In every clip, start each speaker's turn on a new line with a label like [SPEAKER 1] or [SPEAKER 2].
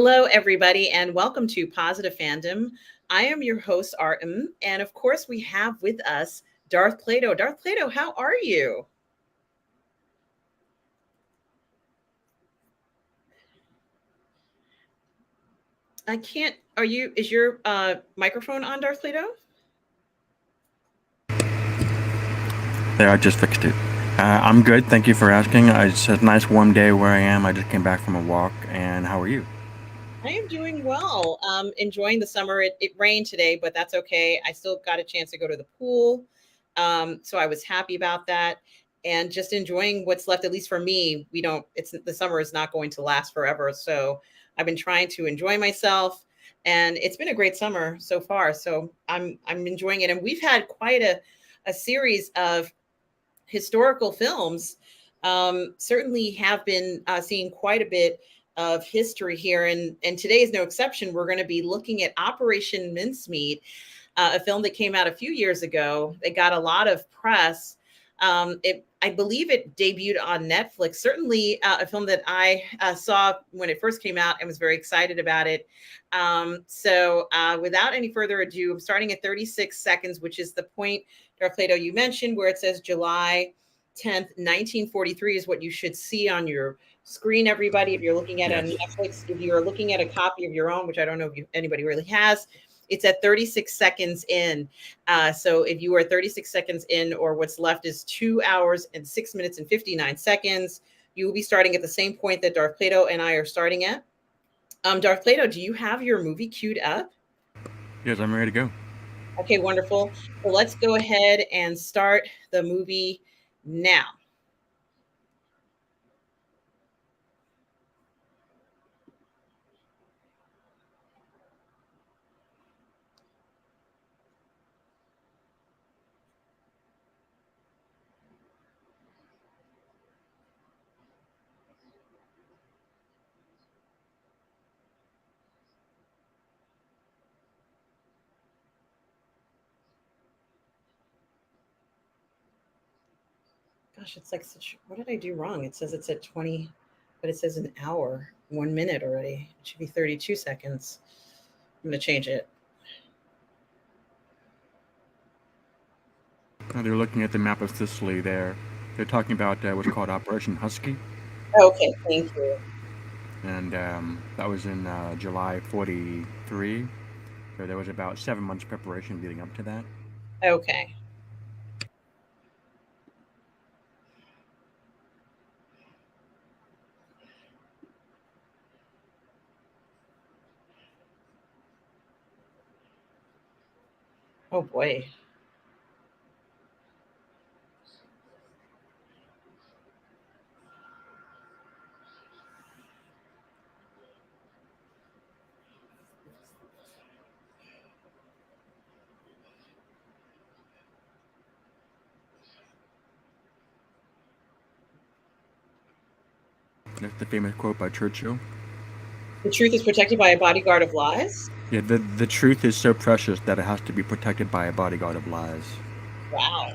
[SPEAKER 1] Hello, everybody, and welcome to Positive Fandom. I am your host, Artem, and of course, we have with us Darth Plato. Darth Plato, how are you? I can't. Are you? Is your microphone on, Darth Plato?
[SPEAKER 2] There, I just fixed it. I'm good. Thank you for asking. It's a nice warm day where I am. I just came back from a walk. And how are you?
[SPEAKER 1] I am doing well. Enjoying the summer. It rained today, but that's okay. I still got a chance to go to the pool, so I was happy about that. And just enjoying what's left. At least for me, we don't. It's the summer is not going to last forever, so I've been trying to enjoy myself, and it's been a great summer so far. So I'm enjoying it, and we've had quite a series of historical films. Certainly have been seeing quite a bit of history here, and today is no exception. We're going to be looking at Operation Mincemeat, a film that came out a few years ago. It got a lot of press. I believe it debuted on Netflix. Certainly, a film that I saw when it first came out and was very excited about it. Without any further ado, I'm starting at 36 seconds, which is the point, Darfledo, you mentioned, where it says July 10th, 1943 is what you should see on your screen, everybody. If you're looking at it on
[SPEAKER 2] Yes.
[SPEAKER 1] Netflix, if you're looking at a copy of your own, which I don't know if anybody really has, it's at 36 seconds in. So if you are 36 seconds in, or what's left is 2 hours and 6 minutes and 59 seconds, you will be starting at the same point that Darth Plato and I are starting at. Darth Plato, do you have your movie queued up?
[SPEAKER 2] Yes, I'm ready to go.
[SPEAKER 1] Okay, wonderful. So let's go ahead and start the movie now. Gosh, it's like such. What did I do wrong? It says it's at 20, but it says an hour, 1 minute already. It should be 32 seconds. I'm going to change it.
[SPEAKER 2] They're looking at the map of Sicily there. They're talking about what's called Operation Husky.
[SPEAKER 1] Okay, thank you.
[SPEAKER 2] And that was in July 43. So there was about 7 months preparation leading up to that.
[SPEAKER 1] Okay. Oh boy.
[SPEAKER 2] That's the famous quote by Churchill.
[SPEAKER 1] The truth is protected by a bodyguard of lies.
[SPEAKER 2] Yeah, the truth is so precious that it has to be protected by a bodyguard of lies.
[SPEAKER 1] Wow.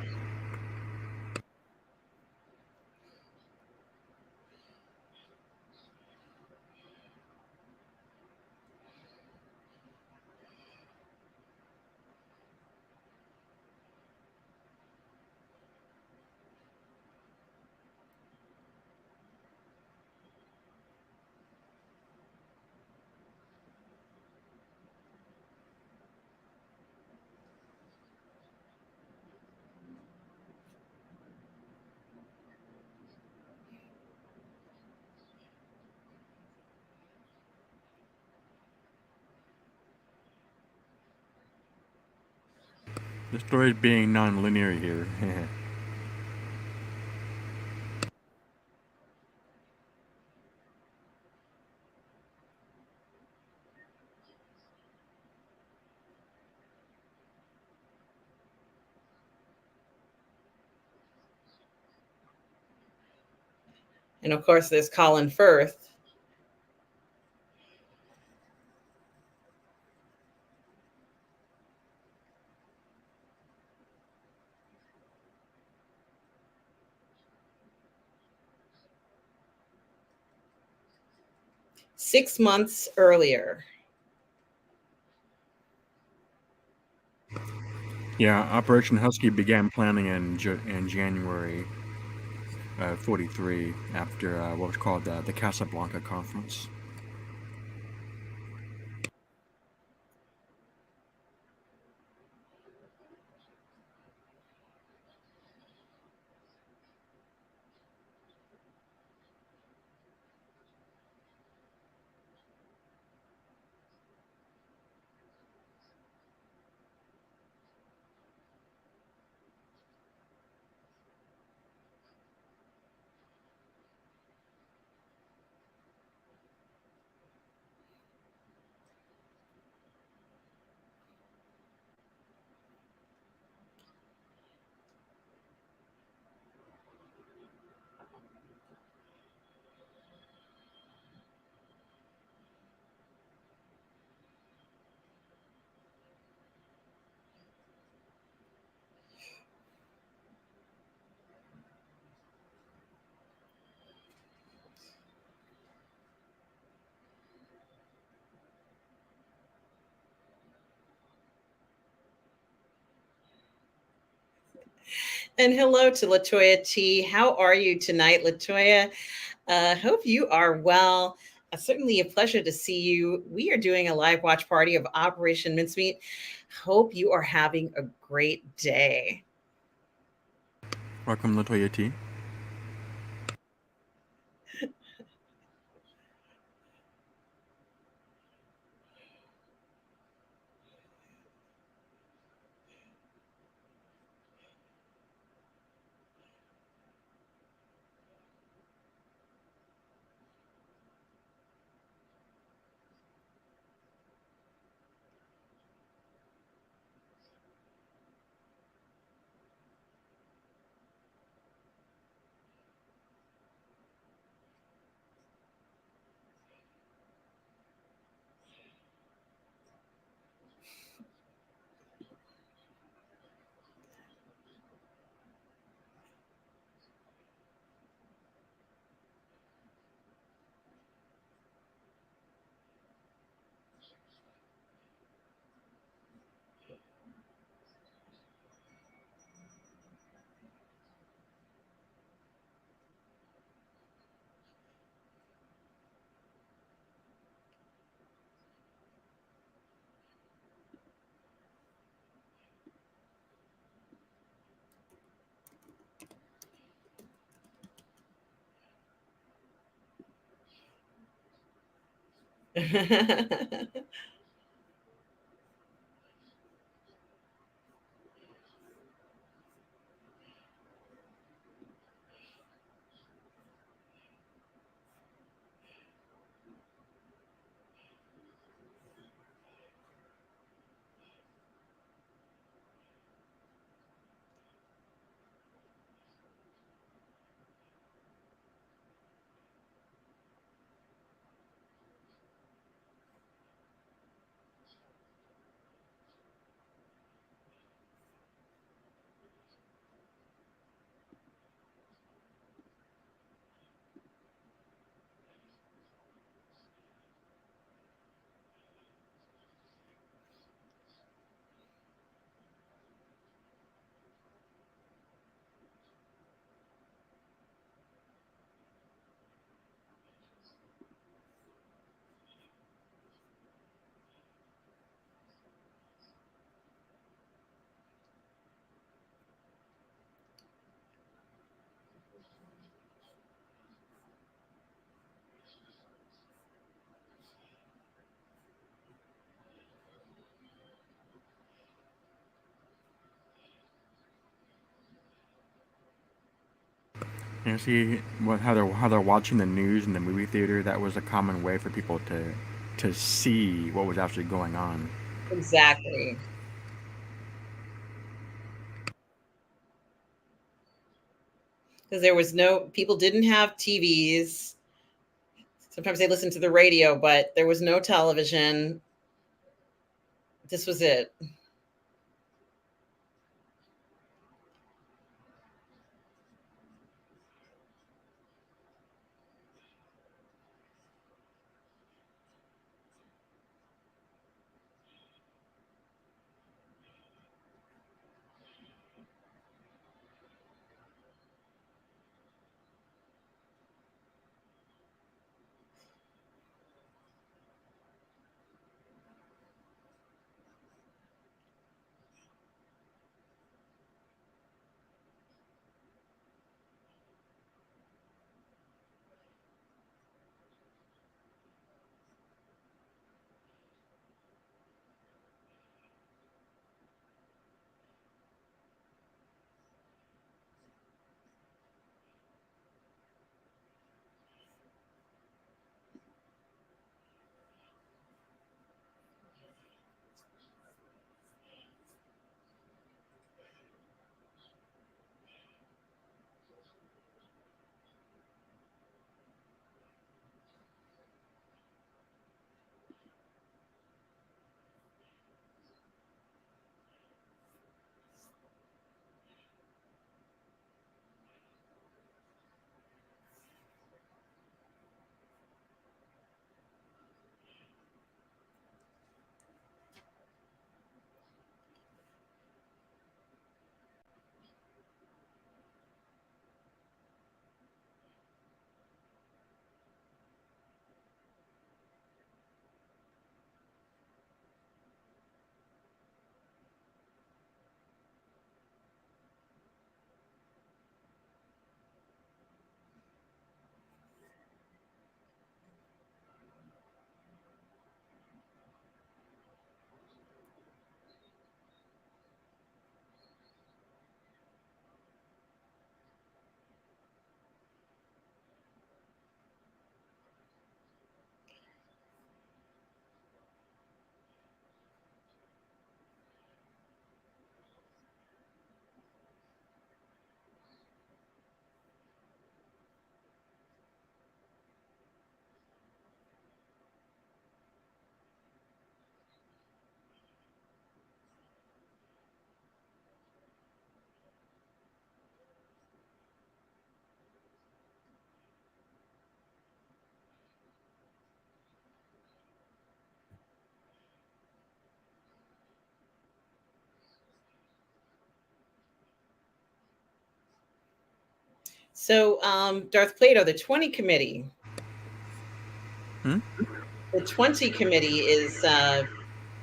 [SPEAKER 2] The story is being non-linear here.
[SPEAKER 1] And of course, there's Colin Firth. 6 months earlier.
[SPEAKER 2] Yeah, Operation Husky began planning in January 43 after what was called the Casablanca Conference.
[SPEAKER 1] And hello to Latoya T. How are you tonight, Latoya? Hope you are well. Certainly a pleasure to see you. We are doing a live watch party of Operation Mincemeat. Hope you are having a great day.
[SPEAKER 2] Welcome, Latoya T. You see what how they're watching the news in the movie theater. That was a common way for people to see what was actually going on.
[SPEAKER 1] Exactly. Because there was no, people didn't have TVs. Sometimes they listened to the radio, but there was no television. This was it. So, Darth Plato, the 20 committee.
[SPEAKER 2] Hmm?
[SPEAKER 1] The 20 committee is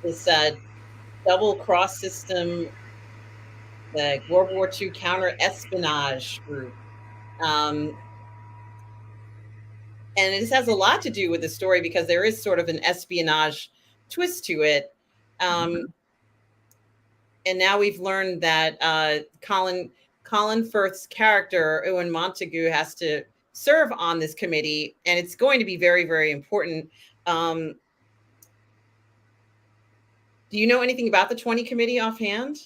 [SPEAKER 1] this double cross system, the World War II counter espionage group. Um, and it has a lot to do with the story because there is sort of an espionage twist to it. Um, and now we've learned that Colin Firth's character Owen Montagu has to serve on this committee, and it's going to be very, very important. Um, do you know anything about the 20 committee offhand?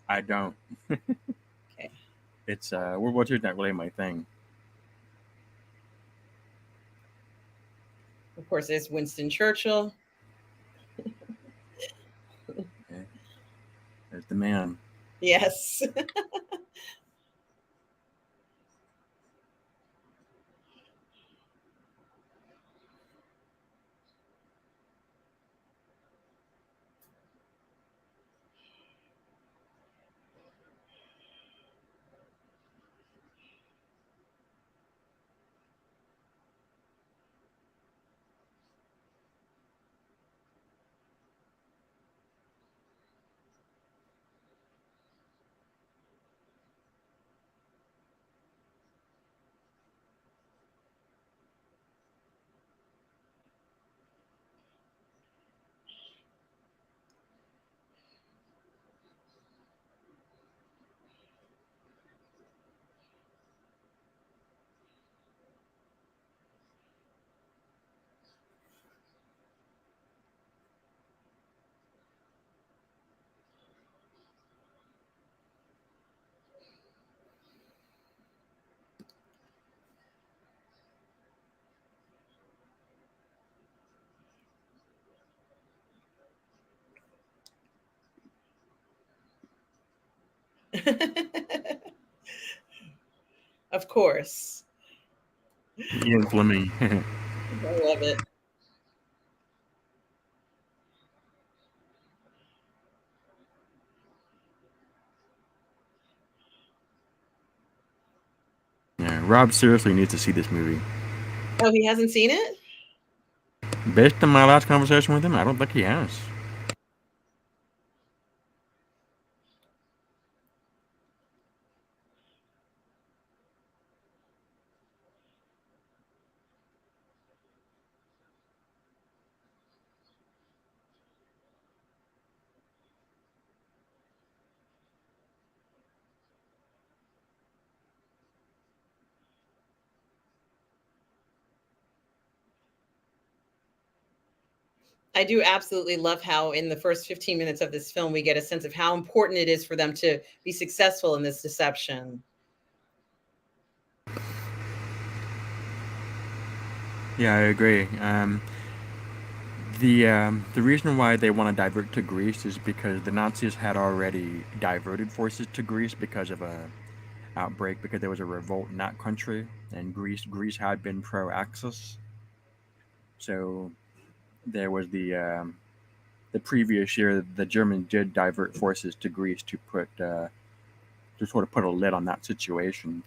[SPEAKER 2] I don't.
[SPEAKER 1] Okay.
[SPEAKER 2] It's World War II is not really my thing.
[SPEAKER 1] Of course, there's Winston Churchill.
[SPEAKER 2] Okay. There's the man.
[SPEAKER 1] Yes. Of course.
[SPEAKER 2] Ian Fleming.
[SPEAKER 1] I love it.
[SPEAKER 2] Yeah, Rob seriously needs to see this movie.
[SPEAKER 1] Oh, he hasn't seen it?
[SPEAKER 2] Based on my last conversation with him, I don't think he has.
[SPEAKER 1] I do absolutely love how in the first 15 minutes of this film we get a sense of how important it is for them to be successful in this deception.
[SPEAKER 2] Yeah, I agree. The reason why they want to divert to Greece is because the Nazis had already diverted forces to Greece because of a outbreak, because there was a revolt in that country, and Greece had been pro-Axis. So there was the previous year the Germans did divert forces to Greece to sort of put a lid on that situation.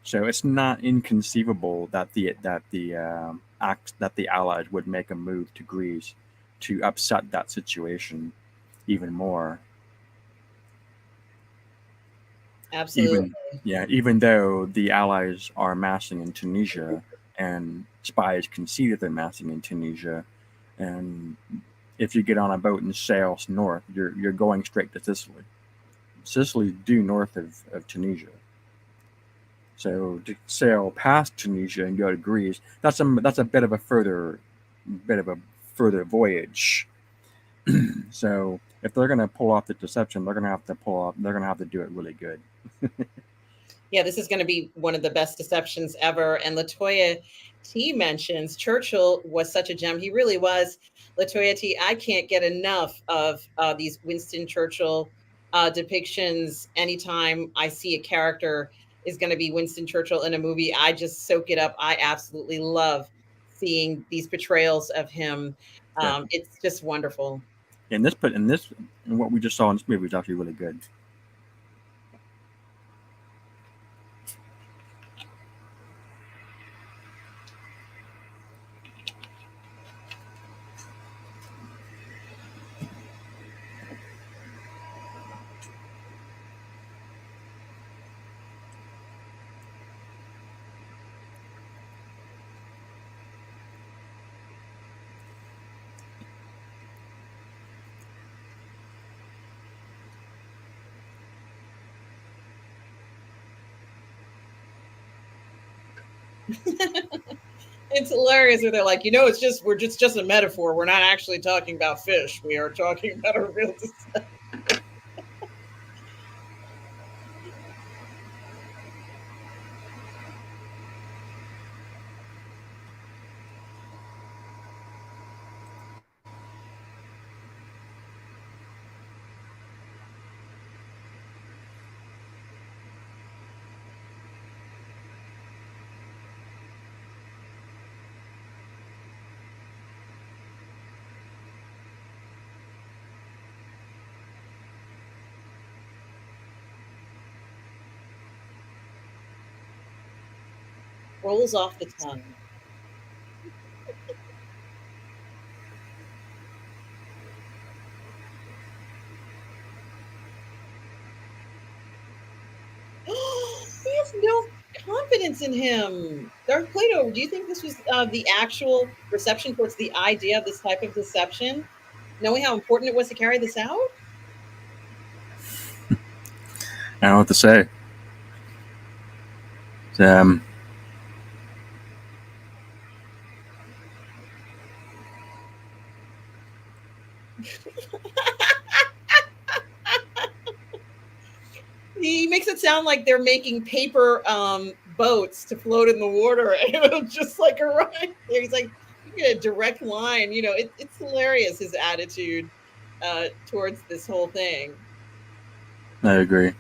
[SPEAKER 2] So it's not inconceivable that the Allies would make a move to Greece to upset that situation even more.
[SPEAKER 1] Absolutely.
[SPEAKER 2] Even yeah, even though the Allies are massing in Tunisia and spies can see that they're massing in Tunisia, and if you get on a boat and sail north, you're going straight to Sicily. Sicily's due north of Tunisia. So to sail past Tunisia and go to Greece, that's a bit of a further voyage. So if they're going to pull off the deception, they're going to have to do it really good.
[SPEAKER 1] Yeah, this is going to be one of the best deceptions ever. And Latoya T mentions Churchill was such a gem. He really was. Latoya T, I can't get enough of these Winston Churchill depictions. Anytime I see a character is going to be Winston Churchill in a movie, I just soak it up. I absolutely love seeing these portrayals of him.
[SPEAKER 2] Yeah.
[SPEAKER 1] It's just wonderful.
[SPEAKER 2] And what we just saw in this movie was actually really good.
[SPEAKER 1] It's hilarious where they're like, it's just we're just a metaphor. We're not actually talking about fish. We are talking about a real deception. Rolls off the tongue. We have no confidence in him. Darth Plato, do you think this was the actual reception towards the idea of this type of deception, knowing how important it was to carry this out?
[SPEAKER 2] I don't know what to say. Um,
[SPEAKER 1] He makes it sound like they're making paper boats to float in the water, and it'll just like arrive there. He's like, you get a direct line. It's hilarious his attitude towards this whole thing.
[SPEAKER 2] I agree.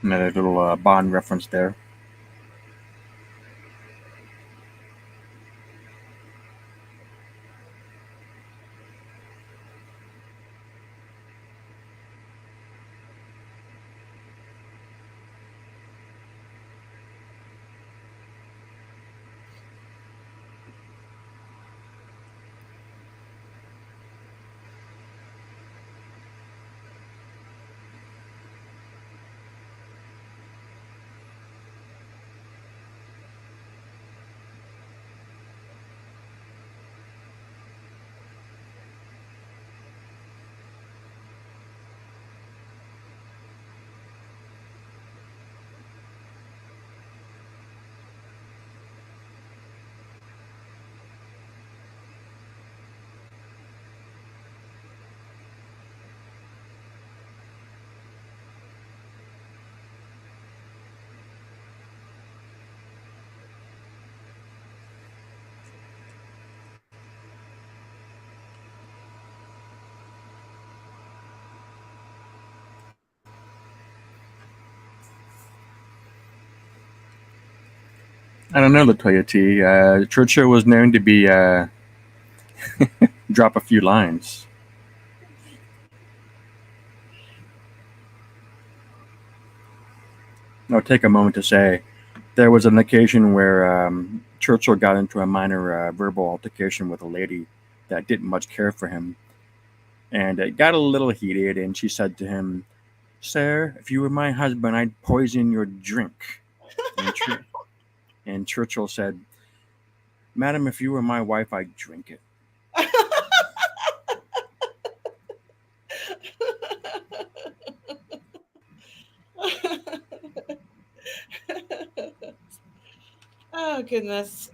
[SPEAKER 2] Another little Bond reference there. I don't know, Latoya T. Churchill was known to be drop a few lines. I'll take a moment to say there was an occasion where Churchill got into a minor verbal altercation with a lady that didn't much care for him, and it got a little heated. And she said to him, "Sir, if you were my husband, I'd poison your drink." And, and Churchill said, "Madam, if you were my wife, I'd drink it."
[SPEAKER 1] Oh goodness.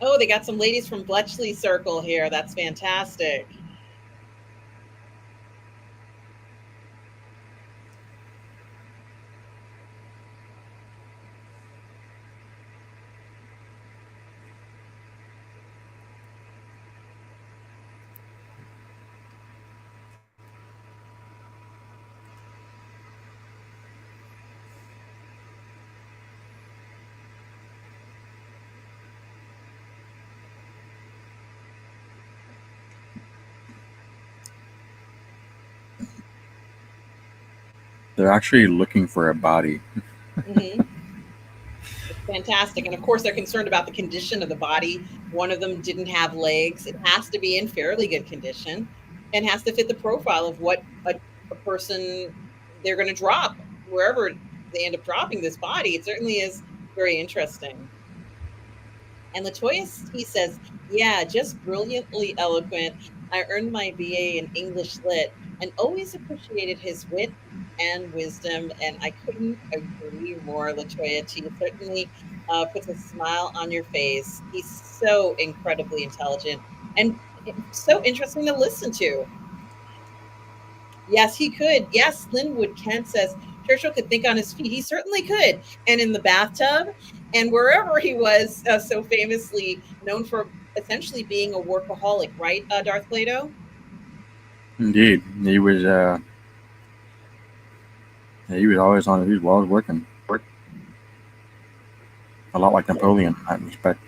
[SPEAKER 1] Oh, they got some ladies from Bletchley Circle here. That's fantastic.
[SPEAKER 2] They're actually looking for a body.
[SPEAKER 1] Hmm. It's fantastic. And of course, they're concerned about the condition of the body. One of them didn't have legs. It has to be in fairly good condition and has to fit the profile of what a person they're going to drop wherever they end up dropping this body. It certainly is very interesting. And Latoya, he says, yeah, just brilliantly eloquent. I earned my BA in English Lit and always appreciated his wit and wisdom. And I couldn't agree more, Latoya. He certainly puts a smile on your face. He's so incredibly intelligent and so interesting to listen to. Yes, he could. Yes, Linwood Kent says Churchill could think on his feet. He certainly could. And in the bathtub and wherever he was so famously known for essentially being a workaholic, right, Darth Plato?
[SPEAKER 2] Indeed, he was always on. He was always working. A lot like Napoleon in that respect.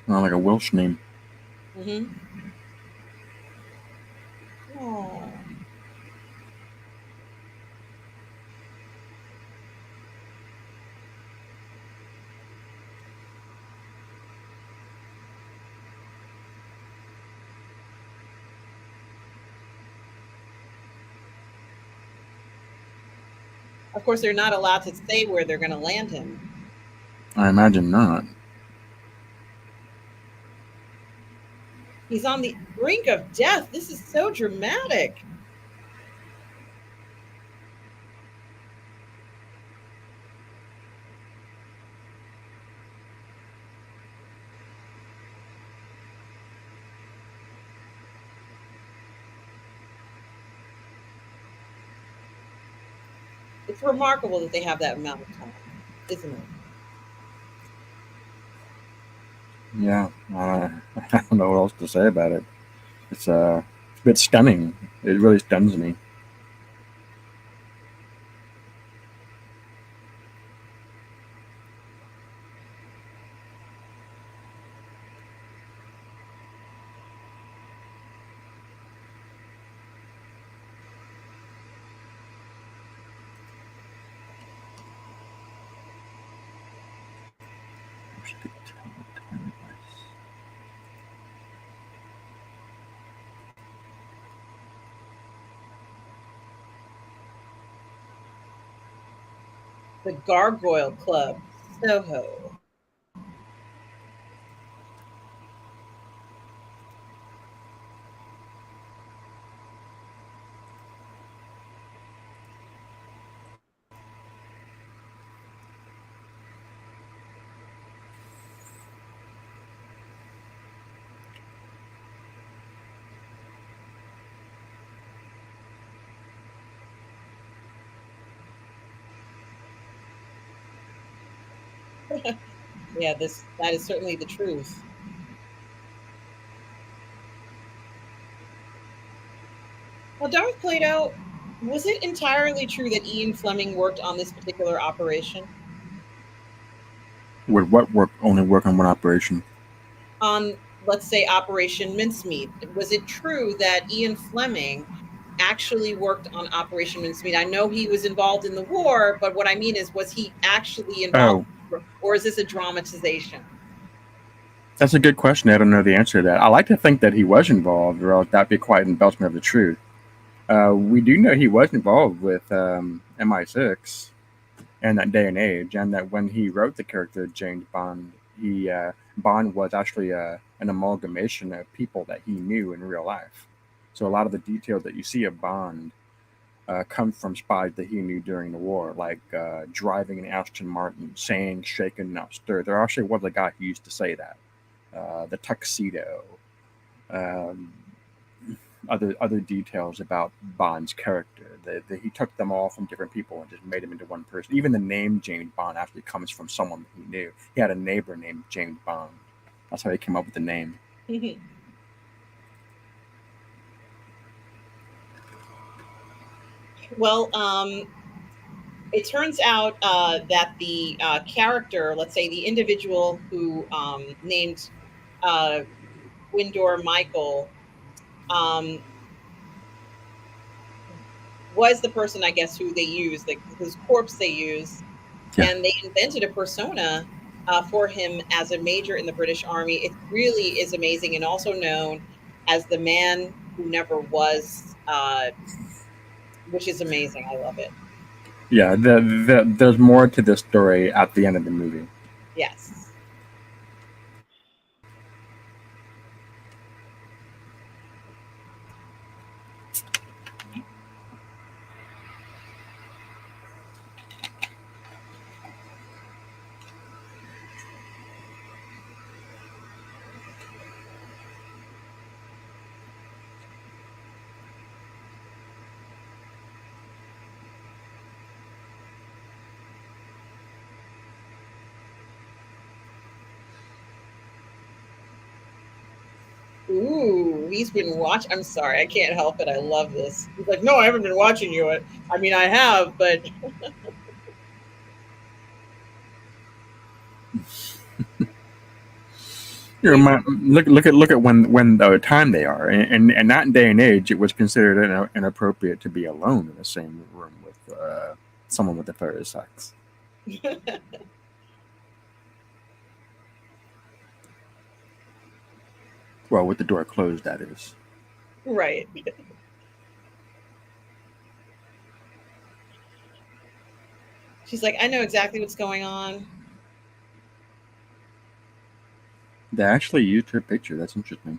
[SPEAKER 2] Like a Welsh name.
[SPEAKER 1] Mm-hmm. Oh. Of course, they're not allowed to say where they're going to land him.
[SPEAKER 2] I imagine not.
[SPEAKER 1] He's on the brink of death. This is so dramatic. It's remarkable that they have that amount of time, isn't it?
[SPEAKER 2] Yeah, I don't know what else to say about it. It's a bit stunning. It really stuns me.
[SPEAKER 1] The Gargoyle Club, Soho. Yeah, this that is certainly the truth. Well, Darth Plato, was it entirely true that Ian Fleming worked on this particular operation?
[SPEAKER 2] Would what work only work on one operation?
[SPEAKER 1] On, let's say, Operation Mincemeat. Was it true that Ian Fleming actually worked on Operation Mincemeat? I know he was involved in the war, but what I mean is, was he actually involved,
[SPEAKER 2] Oh,
[SPEAKER 1] or is this a dramatization?
[SPEAKER 2] that's a good question. I don't know the answer to that. I like to think that he was involved, or else that'd be quite an embellishment of the truth. We do know he was involved with MI6 in that day and age, and that when he wrote the character James Bond, he Bond was actually an amalgamation of people that he knew in real life. So a lot of the details that you see of Bond come from spies that he knew during the war, like driving an Aston Martin, saying "shaken, not stirred." There actually was a guy who used to say that. The tuxedo, um, other details about Bond's character. He took them all from different people and just made them into one person. Even the name James Bond actually comes from someone that he knew. He had a neighbor named James Bond. That's how he came up with the name.
[SPEAKER 1] Well, it turns out that the character, let's say the individual who named uh, Windor Michael, um, was the person, I guess, who they used, like whose corpse they used,
[SPEAKER 2] Yeah,
[SPEAKER 1] and they invented a persona for him as a major in the British Army. It really is amazing, and also known as the man who never was, which is amazing. I love it.
[SPEAKER 2] yeah. There's more to this story at the end of the movie.
[SPEAKER 1] Yes. Ooh, he's been watch. I'm sorry, I can't help it. I love this. He's like, no, I haven't been watching you. I mean, I have, but
[SPEAKER 2] You
[SPEAKER 1] he's
[SPEAKER 2] know, look at when the time they are, and that day and age, it was considered inappropriate to be alone in the same room with someone with the third sex. Well, with the door closed, that is.
[SPEAKER 1] right. She's like, I know exactly what's going on.
[SPEAKER 2] They actually used her picture. That's interesting.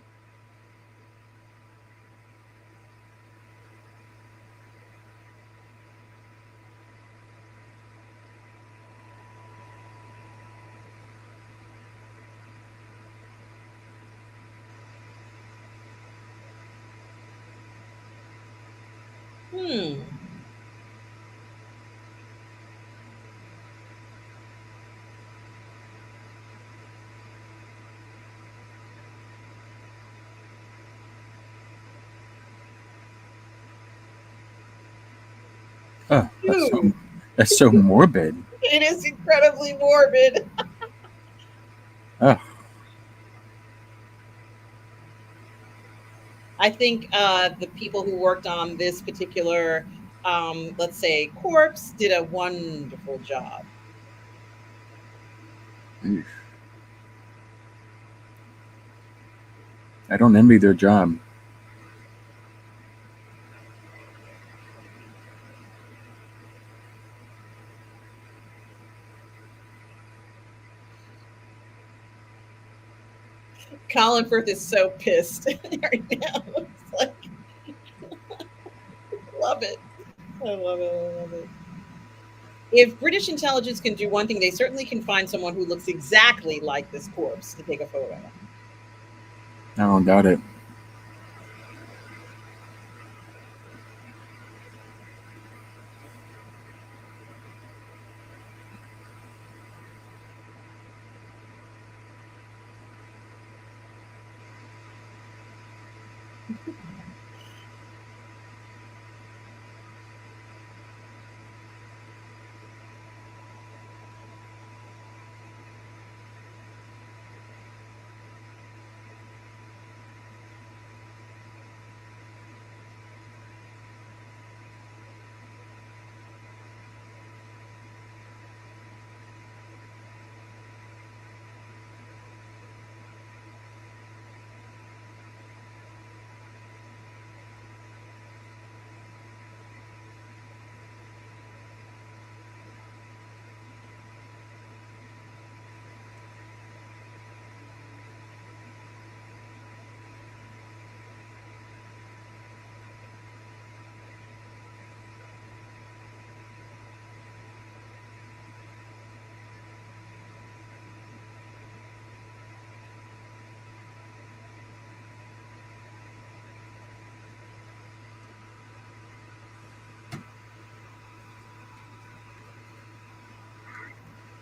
[SPEAKER 1] Hmm.
[SPEAKER 2] Oh,
[SPEAKER 1] Ooh,
[SPEAKER 2] that's so morbid.
[SPEAKER 1] it is incredibly morbid.
[SPEAKER 2] Oh,
[SPEAKER 1] I think the people who worked on this particular, let's say, corpse did a wonderful job.
[SPEAKER 2] eesh. I don't envy their job.
[SPEAKER 1] Colin Firth is so pissed right now. It's like, love it. I love it. I love it. If British intelligence can do one thing, they certainly can find someone who looks exactly like this corpse to take a photo.
[SPEAKER 2] I don't doubt it.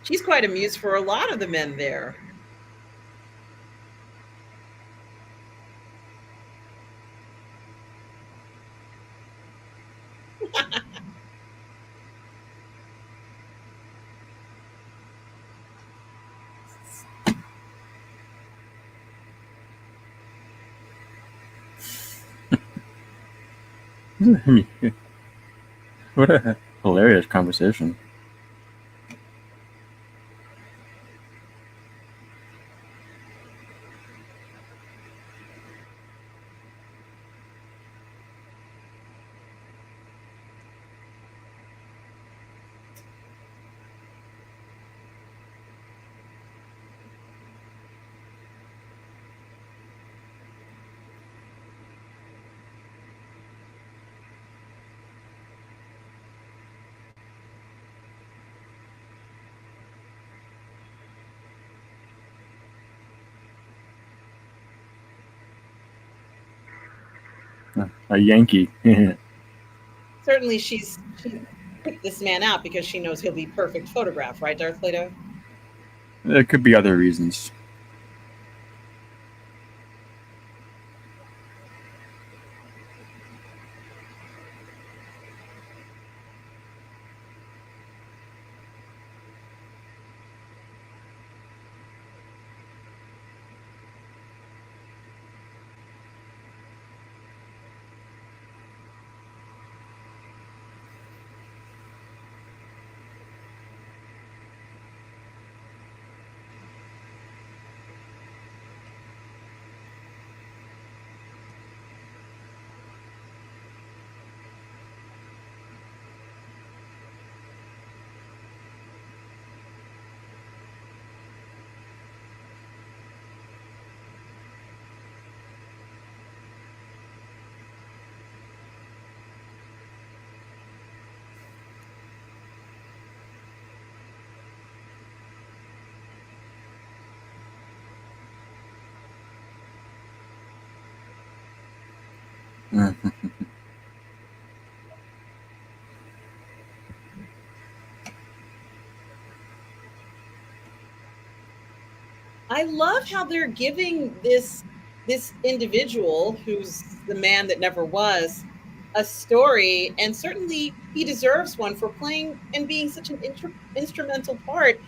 [SPEAKER 1] She's quite amused for a lot of the men there.
[SPEAKER 2] What a hilarious conversation. A Yankee.
[SPEAKER 1] Certainly, she picked this man out because she knows he'll be perfect photograph, right, Darth Plato?
[SPEAKER 2] There could be other reasons.
[SPEAKER 1] I love how they're giving this individual who's the man that never was a story, and certainly he deserves one for playing and being such an instrumental part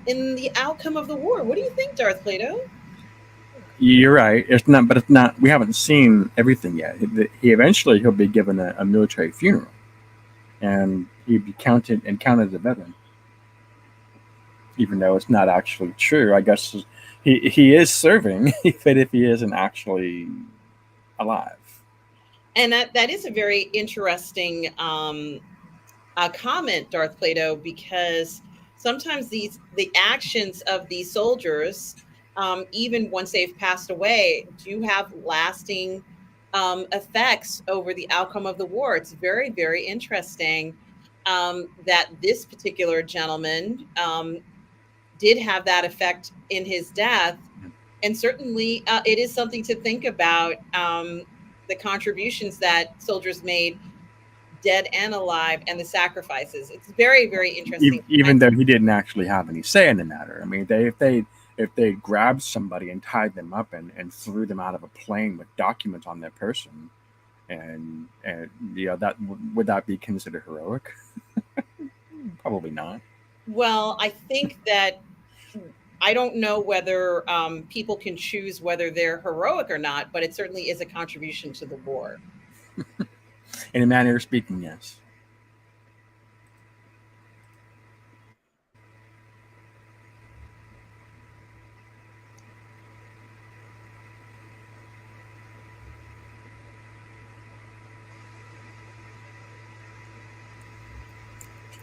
[SPEAKER 1] in the outcome of the war. What do you think, Darth Plato?
[SPEAKER 2] You're right. It's not, but it's not. We haven't seen everything yet. He eventually he'll be given a military funeral, and he'd be counted as a veteran, even though it's not actually true. I guess he is serving, even if he isn't actually alive.
[SPEAKER 1] And that is a very interesting comment, Darth Plato, because sometimes the actions of these soldiers, even once they've passed away, do have lasting effects over the outcome of the war. It's very, very interesting that this particular gentleman did have that effect in his death. And certainly, it is something to think about, the contributions that soldiers made, dead and alive, and the sacrifices. It's very, very interesting.
[SPEAKER 2] Even though he didn't actually have any say in the matter. I mean, if they grabbed somebody and tied them up and threw them out of a plane with documents on their person, and that would that be considered heroic? Probably not.
[SPEAKER 1] Well, I think that I don't know whether people can choose whether they're heroic or not, but it certainly is a contribution to the war.
[SPEAKER 2] In a manner of speaking, yes.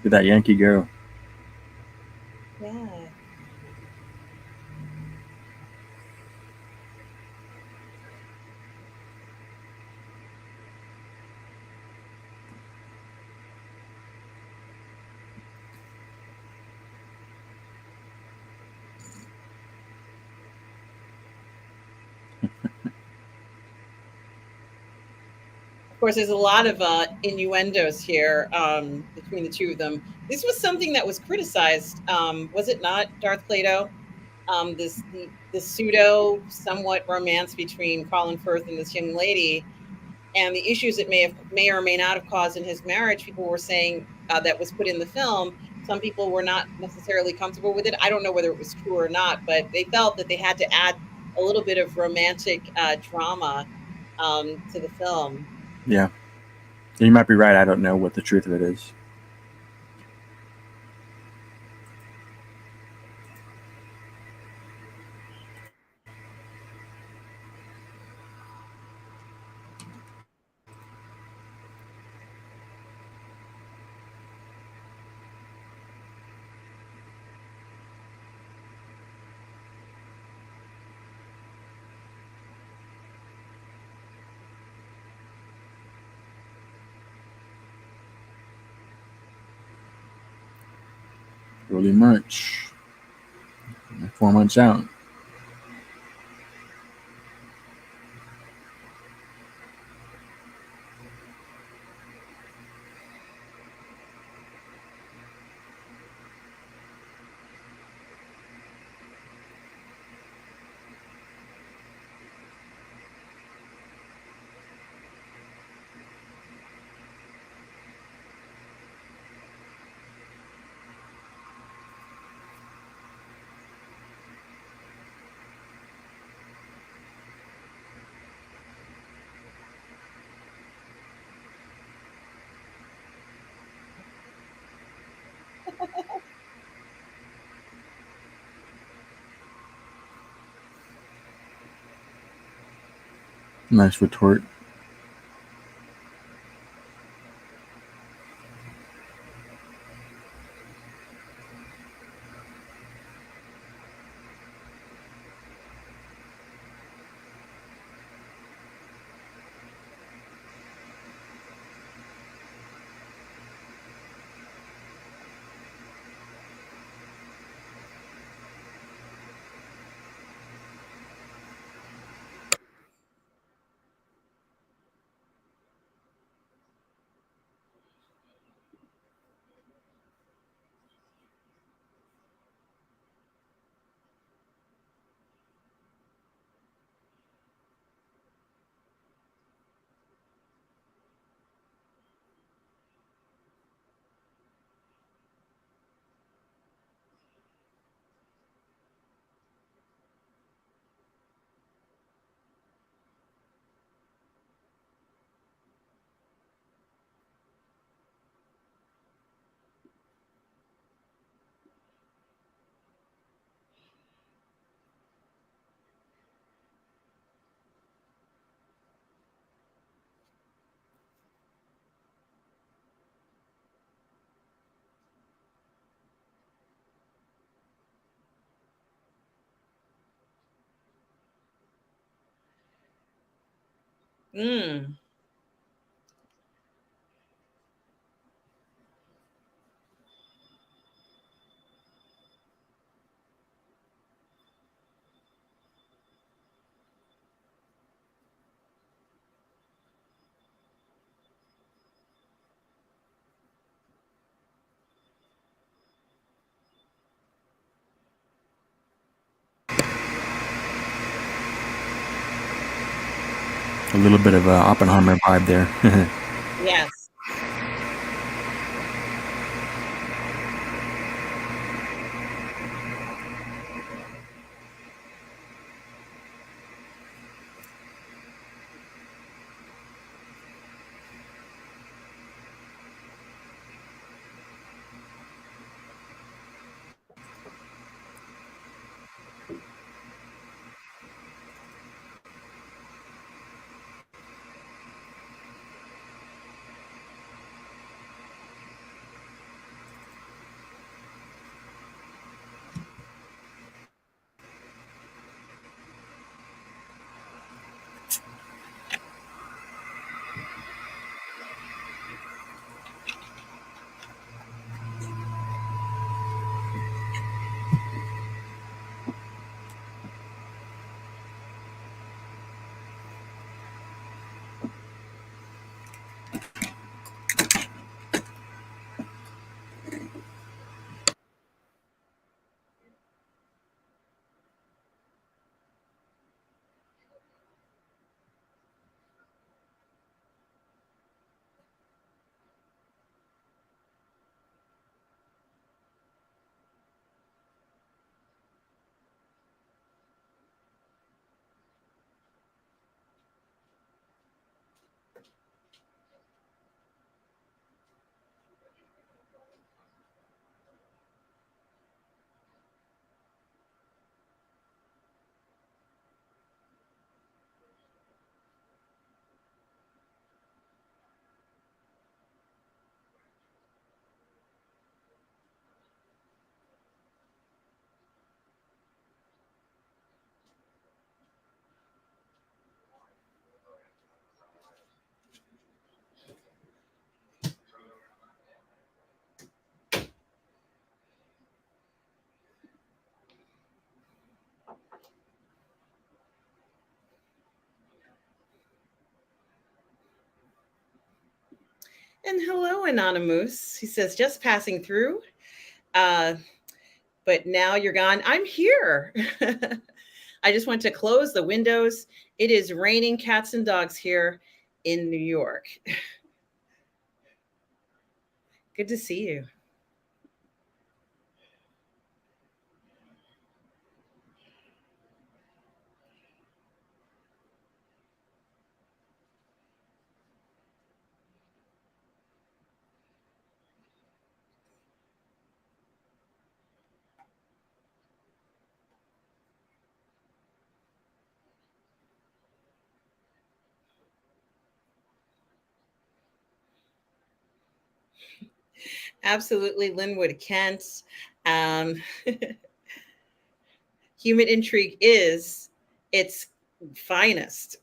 [SPEAKER 2] Did that Yankee go?
[SPEAKER 1] Yeah. Of course, there's a lot of innuendos here between the two of them. This was something that was criticized, was it not, Darth Plato? The pseudo, somewhat romance between Colin Firth and this young lady, and the issues it may or may not have caused in his marriage. People were saying that was put in the film. Some people were not necessarily comfortable with it. I don't know whether it was true or not, but they felt that they had to add a little bit of romantic drama to the film.
[SPEAKER 2] Yeah. You might be right. I don't know what the truth of it is. Early March, 4 months out. Nice retort.
[SPEAKER 1] Mm.
[SPEAKER 2] A little bit of a Oppenheimer vibe there.
[SPEAKER 1] Yes. And hello, Anonymous. He says, just passing through. Uh, but now you're gone. I'm here. I just went to close the windows. It is raining cats and dogs here in New York. Good to see you. Absolutely, Linwood Kent. Um, Human intrigue is its finest.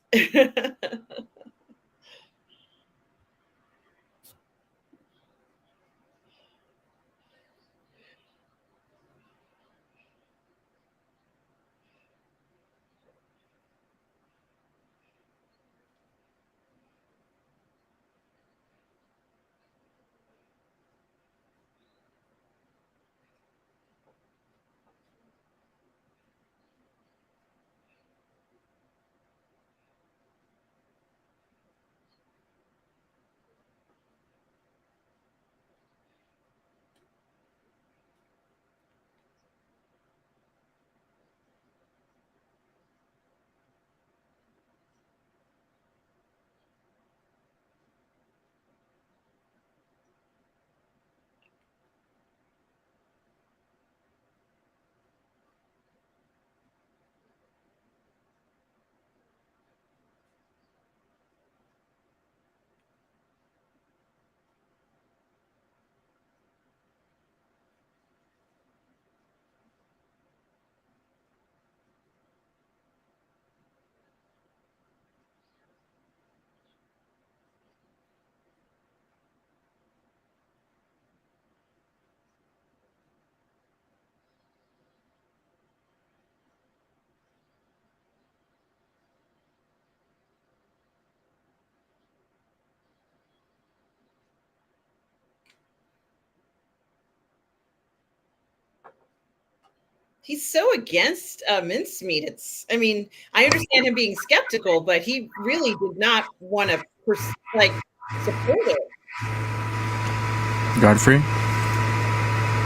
[SPEAKER 1] He's so against mincemeat. I mean, I understand him being skeptical, but he really did not want to like support it.
[SPEAKER 2] Godfrey?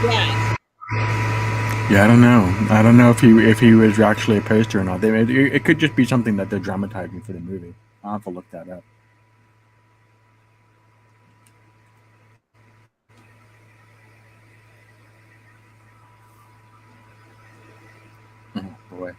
[SPEAKER 1] Yes.
[SPEAKER 2] Yeah, I don't know. I don't know if he was actually opposed to it or not. It could just be something that they're dramatizing for the movie. I'll have to look that up. Oh boy.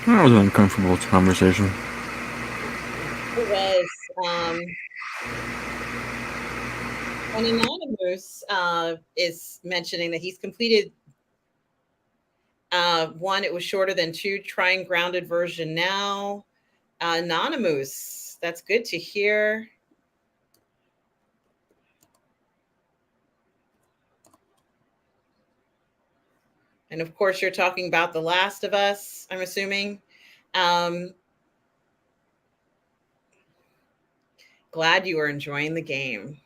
[SPEAKER 2] That was an uncomfortable conversation.
[SPEAKER 1] It was. And Anonymous is mentioning that he's completed one. It was shorter than two. Trying grounded version now. Anonymous. That's good to hear. And of course, you're talking about The Last of Us, I'm assuming. Um, Glad you are enjoying the game.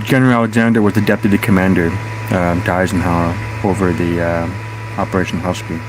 [SPEAKER 2] General Alexander was the deputy commander to Eisenhower over the Operation Husky.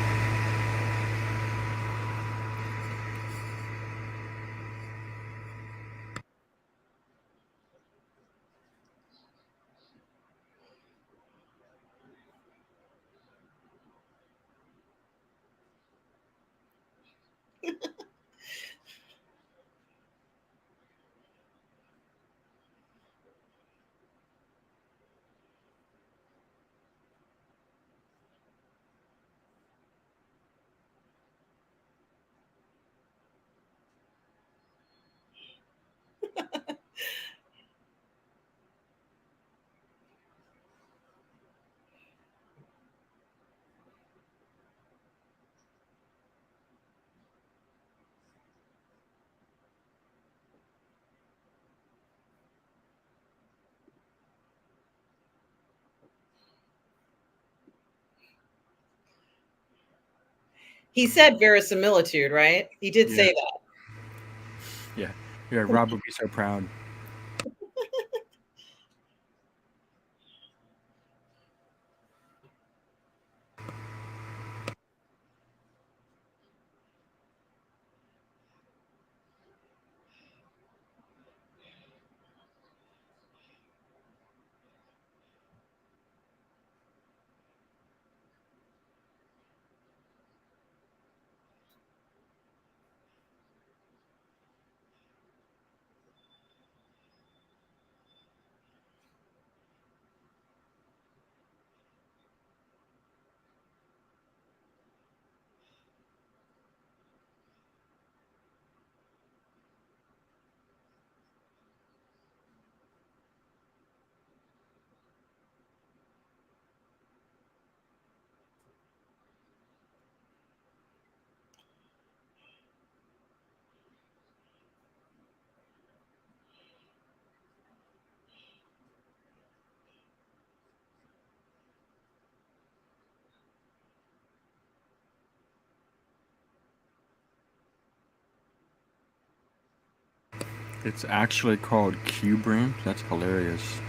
[SPEAKER 1] He said verisimilitude, right? He did
[SPEAKER 2] Yeah,
[SPEAKER 1] say that.
[SPEAKER 2] yeah, yeah. Rob would be so proud. It's actually called cube ramp. That's hilarious.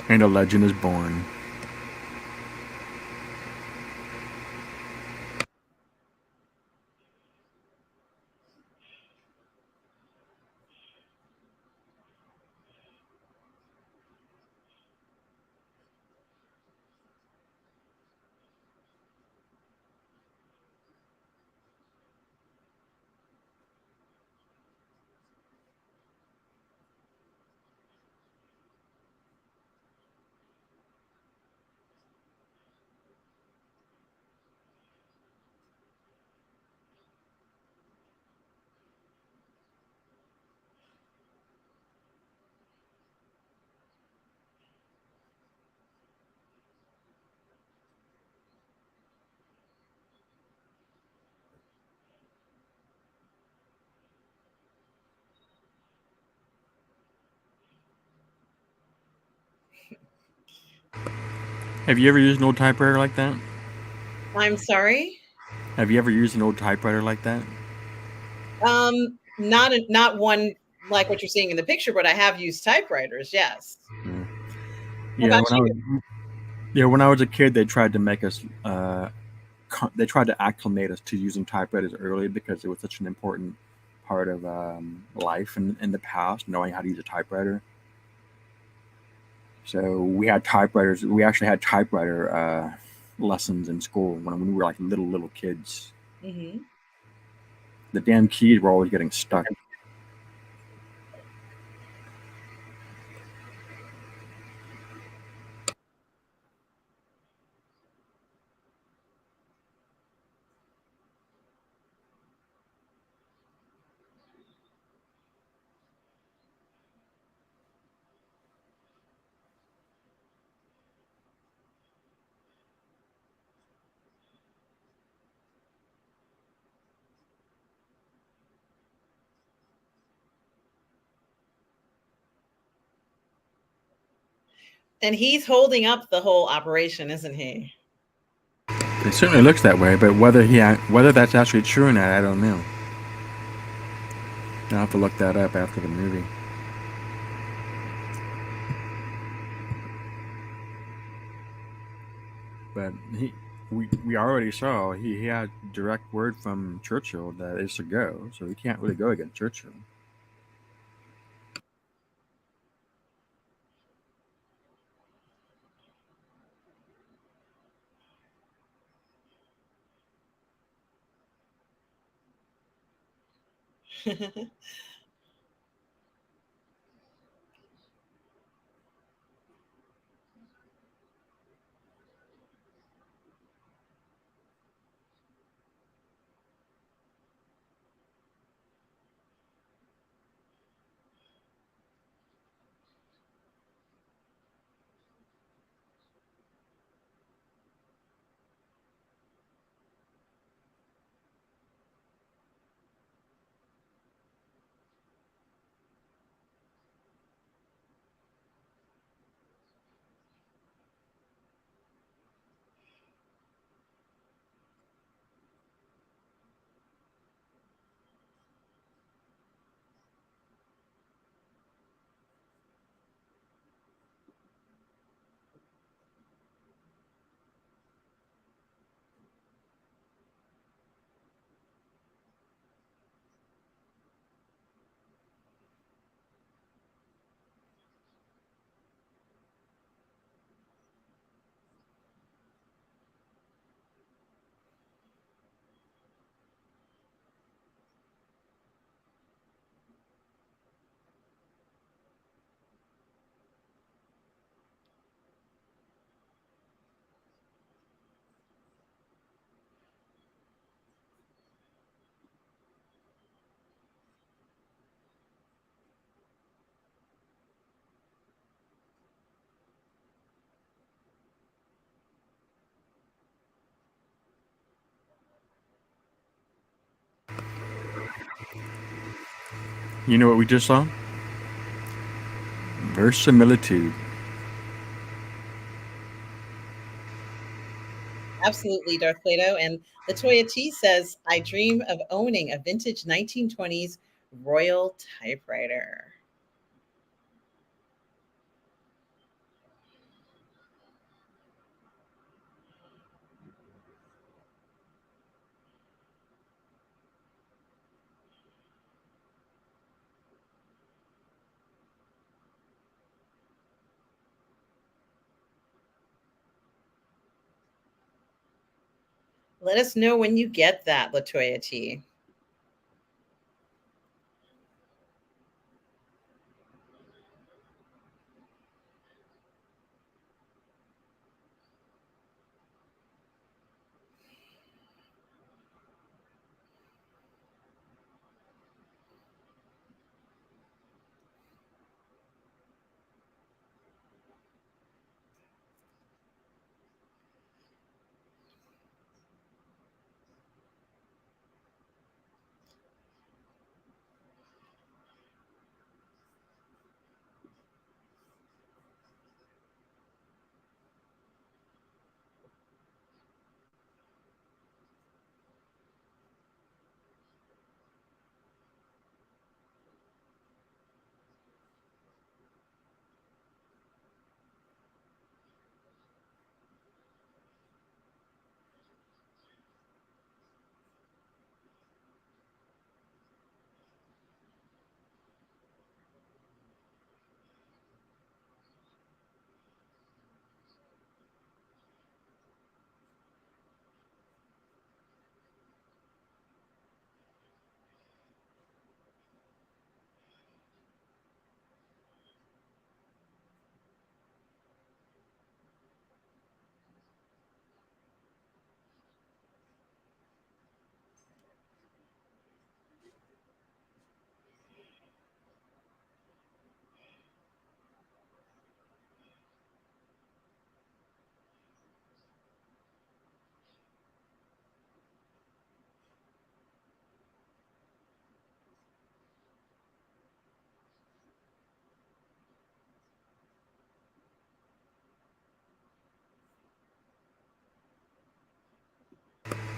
[SPEAKER 2] And a legend is born. Have you ever used an old typewriter like that?
[SPEAKER 1] I'm sorry.
[SPEAKER 2] Have you ever used an old typewriter like that?
[SPEAKER 1] Not one like what you're seeing in the picture, but I have used typewriters. Yes.
[SPEAKER 2] Yeah.
[SPEAKER 1] How
[SPEAKER 2] Yeah,
[SPEAKER 1] about
[SPEAKER 2] when I was
[SPEAKER 1] you?
[SPEAKER 2] when I was a kid, they tried to make us. They tried to acclimate us to using typewriters early because it was such an important part of life in the past, knowing how to use a typewriter. So we had typewriters. We actually had typewriter lessons in school when we were like little kids.
[SPEAKER 1] Hmm.
[SPEAKER 2] The damn keys were always getting stuck.
[SPEAKER 1] And he's holding up the whole operation, isn't he?
[SPEAKER 2] It certainly looks that way, but whether that's actually true or not, I don't know. I'll have to look that up after the movie. But we already saw he had direct word from Churchill that it's a go, so he can't really go against Churchill. You know what we just saw? Verisimilitude.
[SPEAKER 1] Absolutely, Darth Plato. And Latoya T says, I dream of owning a vintage 1920s Royal typewriter. Let us know when you get that, Latoya T.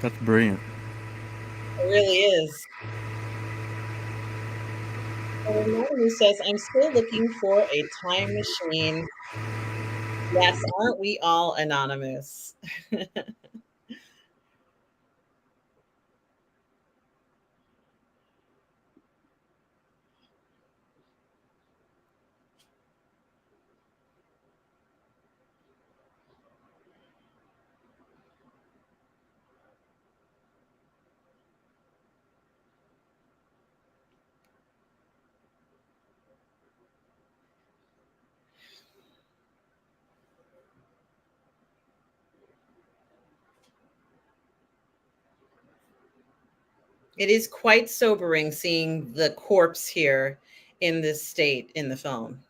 [SPEAKER 2] That's brilliant.
[SPEAKER 1] It really is. Anonymous says, I'm still looking for a time machine. Yes, aren't we all anonymous? It is quite sobering seeing the corpse here in this state in the film.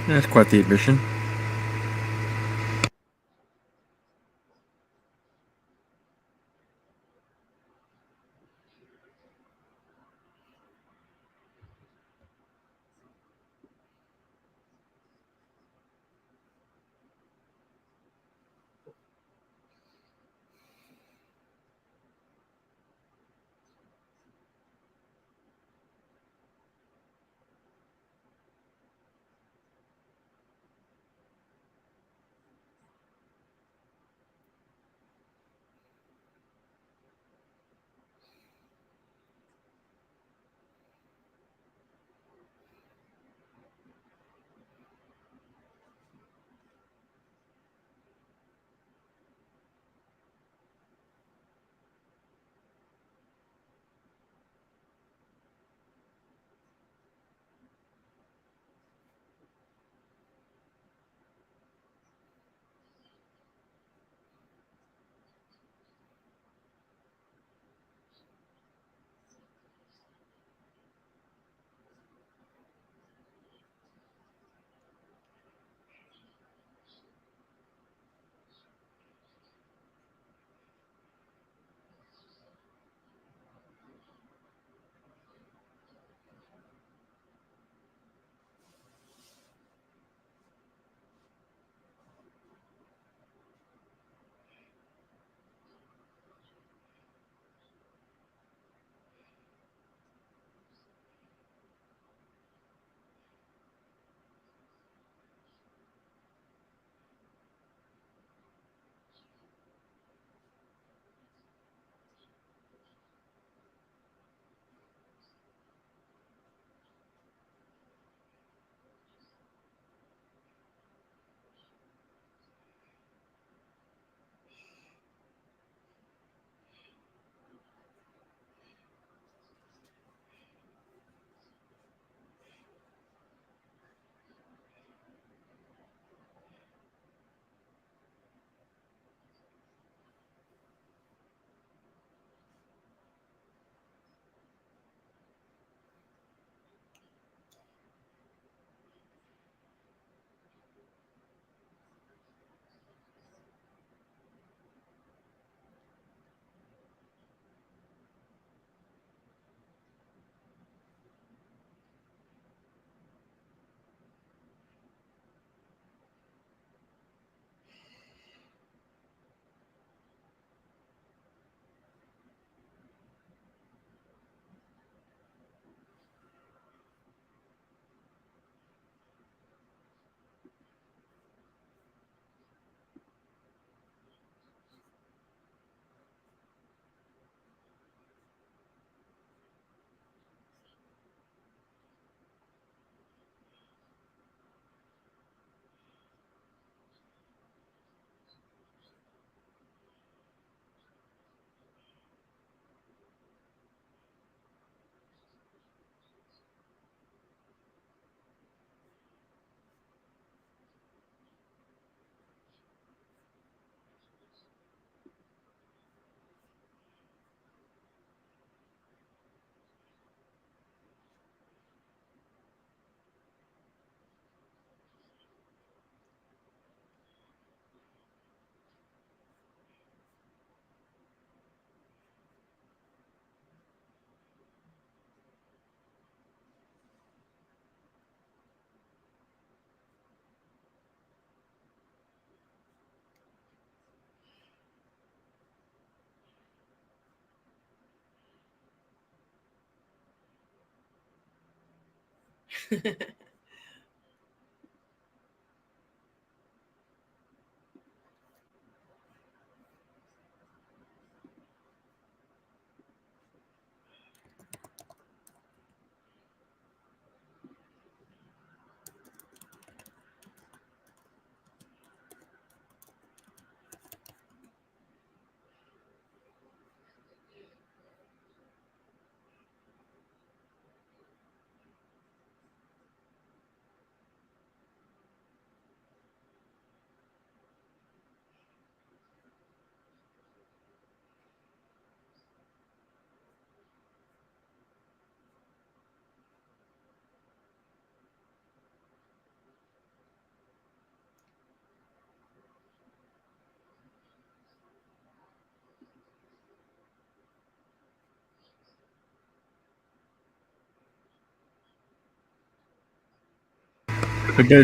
[SPEAKER 2] That's quite the admission.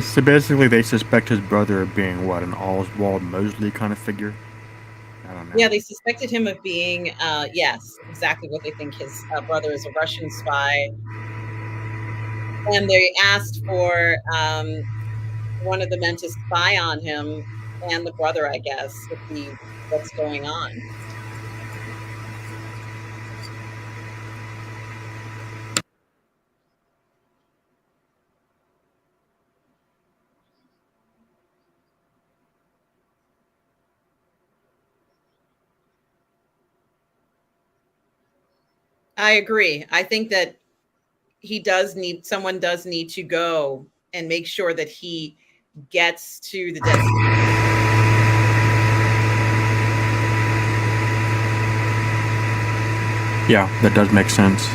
[SPEAKER 2] So basically, they suspect his brother of being what, an Oswald Mosley kind of figure. I don't know.
[SPEAKER 1] Yeah, they suspected him of being, yes, exactly what they think. His brother is a Russian spy. And they asked for one of the men to spy on him and the brother, I guess, to see what's going on. I agree. I think that someone does need to go and make sure that he gets to the destination.
[SPEAKER 2] Yeah, that does make sense.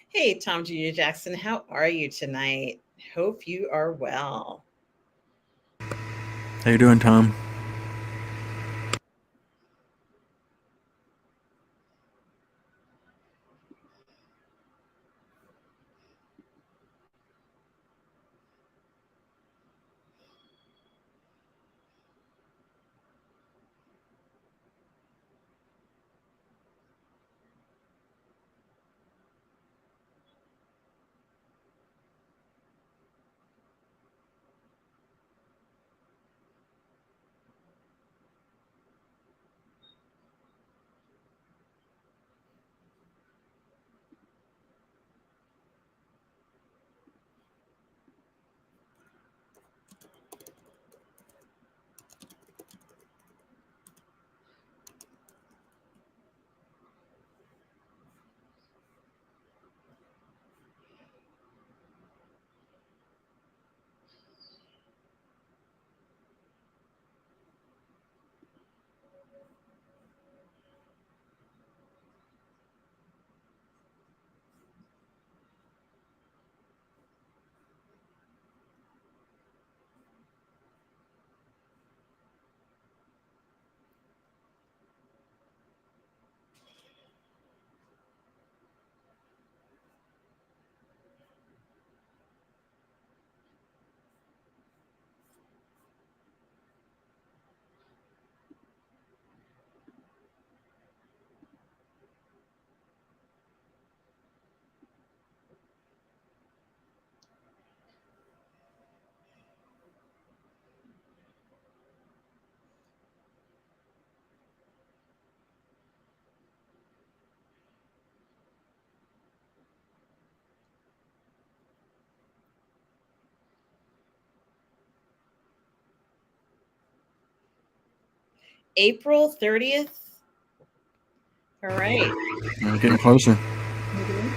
[SPEAKER 1] Hey, Tom Jr. Jackson, how are you tonight? Hope you are well.
[SPEAKER 2] How you doing, Tom?
[SPEAKER 1] April 30th. All right.
[SPEAKER 2] Getting closer.
[SPEAKER 1] Mhm.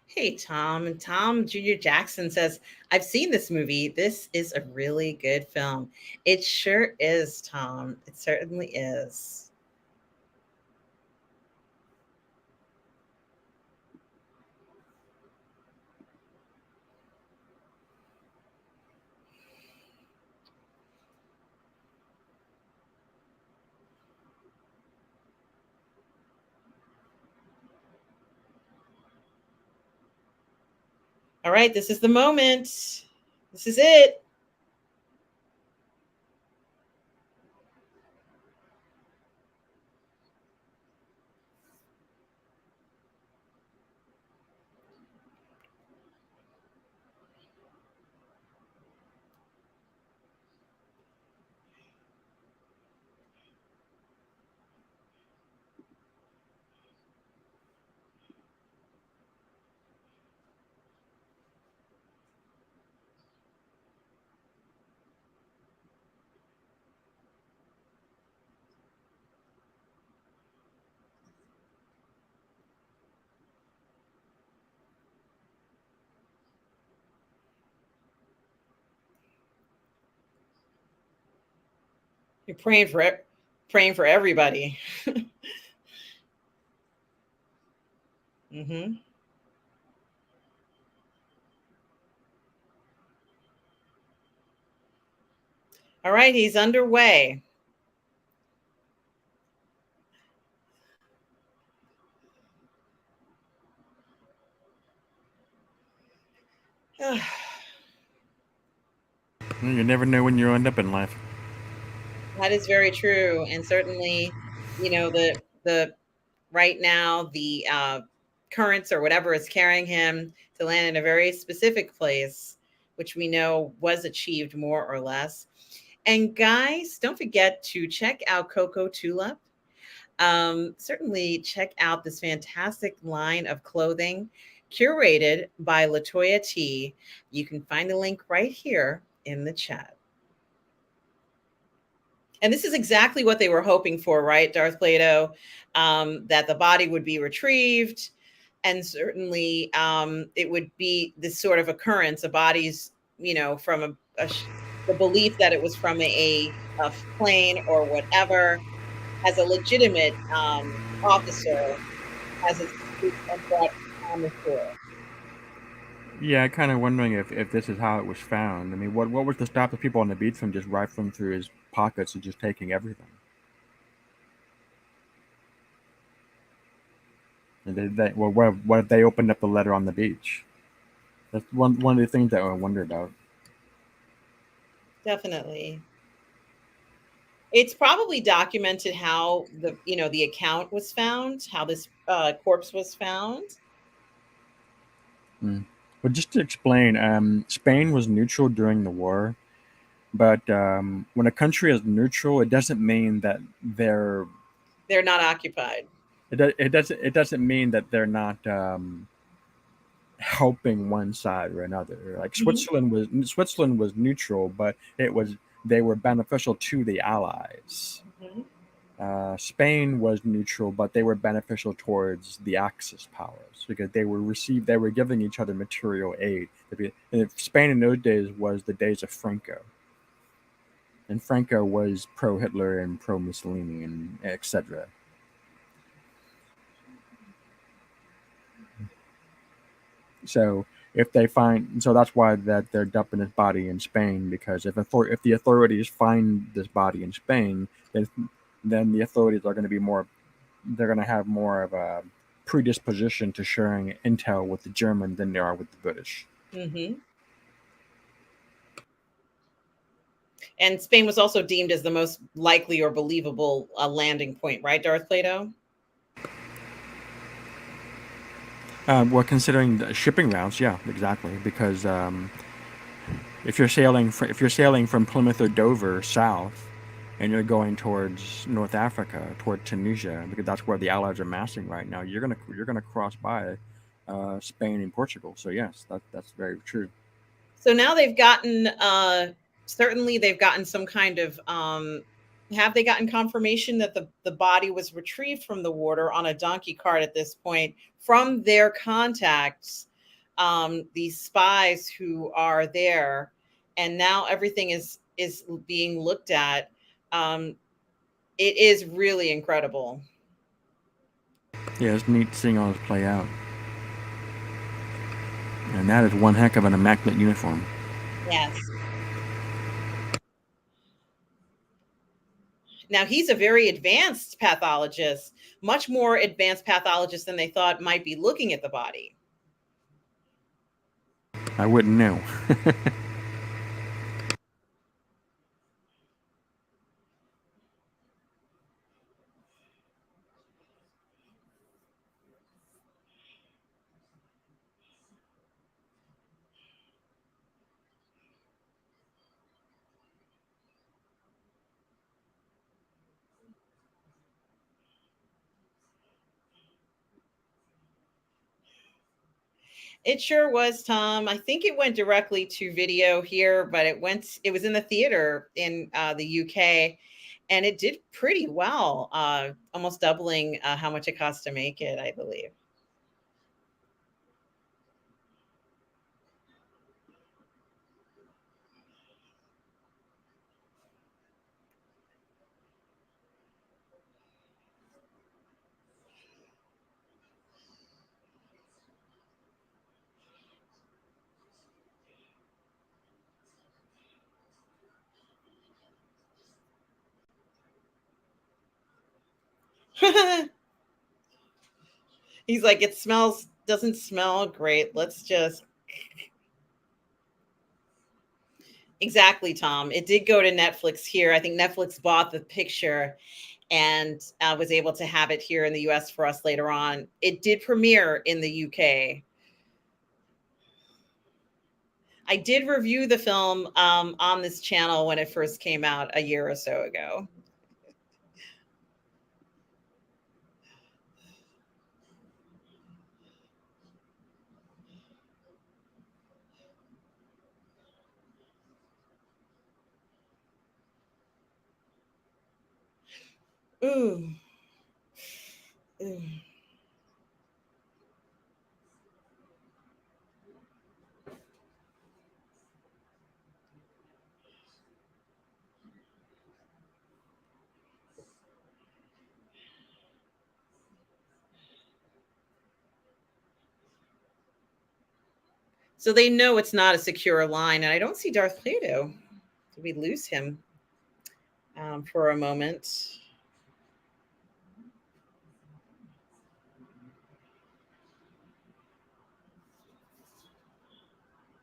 [SPEAKER 1] Hey, Tom. And Tom Jr. Jackson says, I've seen this movie. This is a really good film. It sure is, Tom. It certainly is. All right. This is the moment. This is it. You're praying for everybody. Hmm. All right, he's underway.
[SPEAKER 2] You never know when you end up in life.
[SPEAKER 1] That is very true, and certainly, the right now the currents or whatever is carrying him to land in a very specific place, which we know was achieved more or less. And guys, don't forget to check out Coco Tulip. Certainly check out this fantastic line of clothing curated by Latoya T. You can find the link right here in the chat. And this is exactly what they were hoping for, right, Darth Plato? That the body would be retrieved, and certainly it would be this sort of occurrence, a body's, from the belief that it was from a plane or whatever, as a legitimate officer, has escaped and brought on the shore.
[SPEAKER 2] Yeah, kind of wondering if this is how it was found. I mean, what was to stop the people on the beach from just rifling through his pockets and just taking everything? And well, what if they opened up the letter on the beach? That's one of the things that I wonder about.
[SPEAKER 1] Definitely. It's probably documented how the account was found, how this corpse was found.
[SPEAKER 2] Mm. But just to explain, Spain was neutral during the war, but when a country is neutral, it doesn't mean that
[SPEAKER 1] They're not occupied.
[SPEAKER 2] it doesn't mean that they're not helping one side or another. Like
[SPEAKER 1] Mhm.
[SPEAKER 2] Switzerland was neutral, but they were beneficial to the Allies.
[SPEAKER 1] Mhm.
[SPEAKER 2] Spain was neutral, but they were beneficial towards the Axis powers because they were giving each other material aid. And Spain in those days was the days of Franco, and Franco was pro Hitler and pro Mussolini and etc. So so that's why that they're dumping his body in Spain, because if the authorities find this body in Spain, then the authorities are going to be more they're going to have more of a predisposition to sharing intel with the German than they are with the British.
[SPEAKER 1] Mhm. And Spain was also deemed as the most likely or believable landing point, right, Darth Plato?
[SPEAKER 2] Well, considering the shipping routes, yeah, exactly. Because if you're sailing from Plymouth or Dover south, and you're going towards North Africa, toward Tunisia, because that's where the Allies are massing right now, you're gonna cross by Spain and Portugal. So yes, that's very true.
[SPEAKER 1] So now they've gotten certainly they've gotten some kind of have they gotten confirmation that the body was retrieved from the water on a donkey cart at this point from their contacts, these spies who are there, and now everything is being looked at. um, it is really incredible.
[SPEAKER 2] Yeah, it's neat seeing all this play out, and that is one heck of an immaculate uniform.
[SPEAKER 1] Yes. Now he's a very advanced pathologist, much more advanced pathologist than they thought might be looking at the body.
[SPEAKER 2] I wouldn't know.
[SPEAKER 1] It sure was, Tom. I think it went directly to video here, but it was in the theater in the UK, and it did pretty well, almost doubling how much it cost to make it, I believe. He's like, it smells, doesn't smell great. Let's just. Exactly, Tom. It did go to Netflix here. I think Netflix bought the picture and was able to have it here in the US for us later on. It did premiere in the UK. I did review the film on this channel when it first came out a year or so ago. Ooh. Ooh. So they know it's not a secure line, and I don't see Darth Plato. Did we lose him for a moment?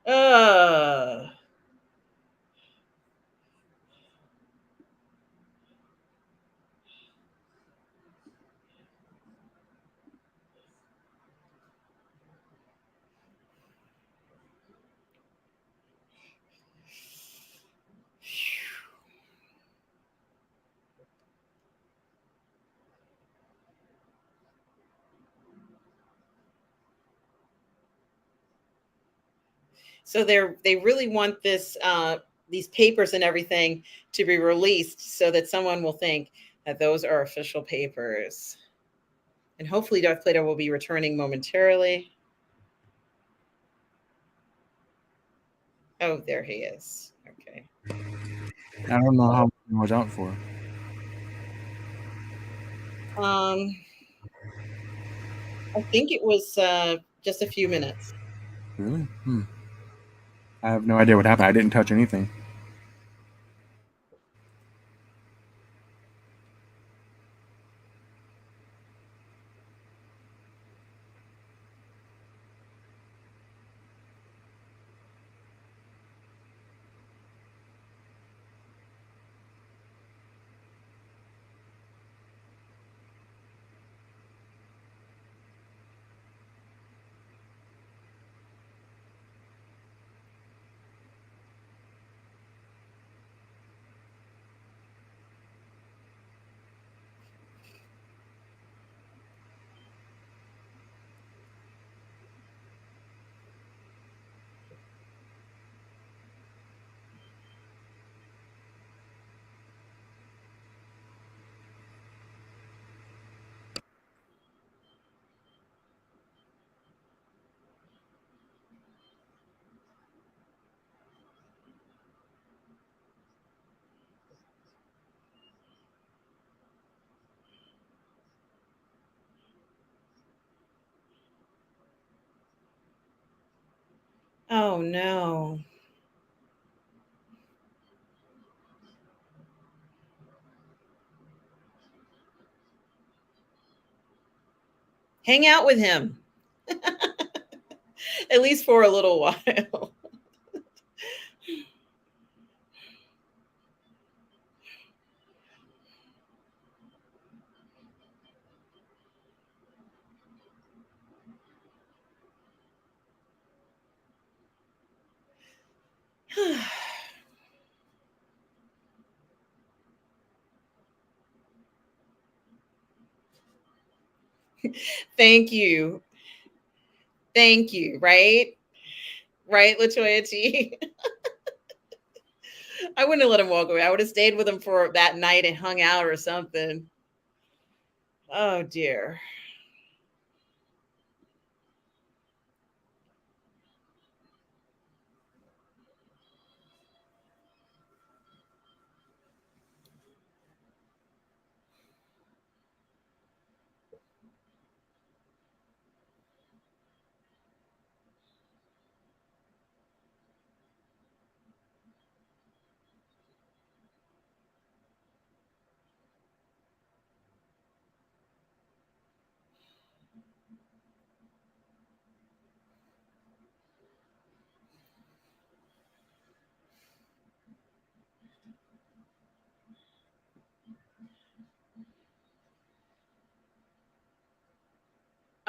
[SPEAKER 1] Uh, so they really want this these papers and everything to be released so that someone will think that those are official papers. And hopefully Darth Plato will be returning momentarily. Oh, there he is. Okay.
[SPEAKER 2] I don't know how long it was out for.
[SPEAKER 1] Um, I think it was just a few minutes.
[SPEAKER 2] Really? I have no idea what happened. I didn't touch anything.
[SPEAKER 1] Oh no. Hang out with him, at least for a little while. Thank you. Thank you. Right? Right, Latoya T. I wouldn't have let him walk away. I would have stayed with him for that night and hung out or something. Oh dear.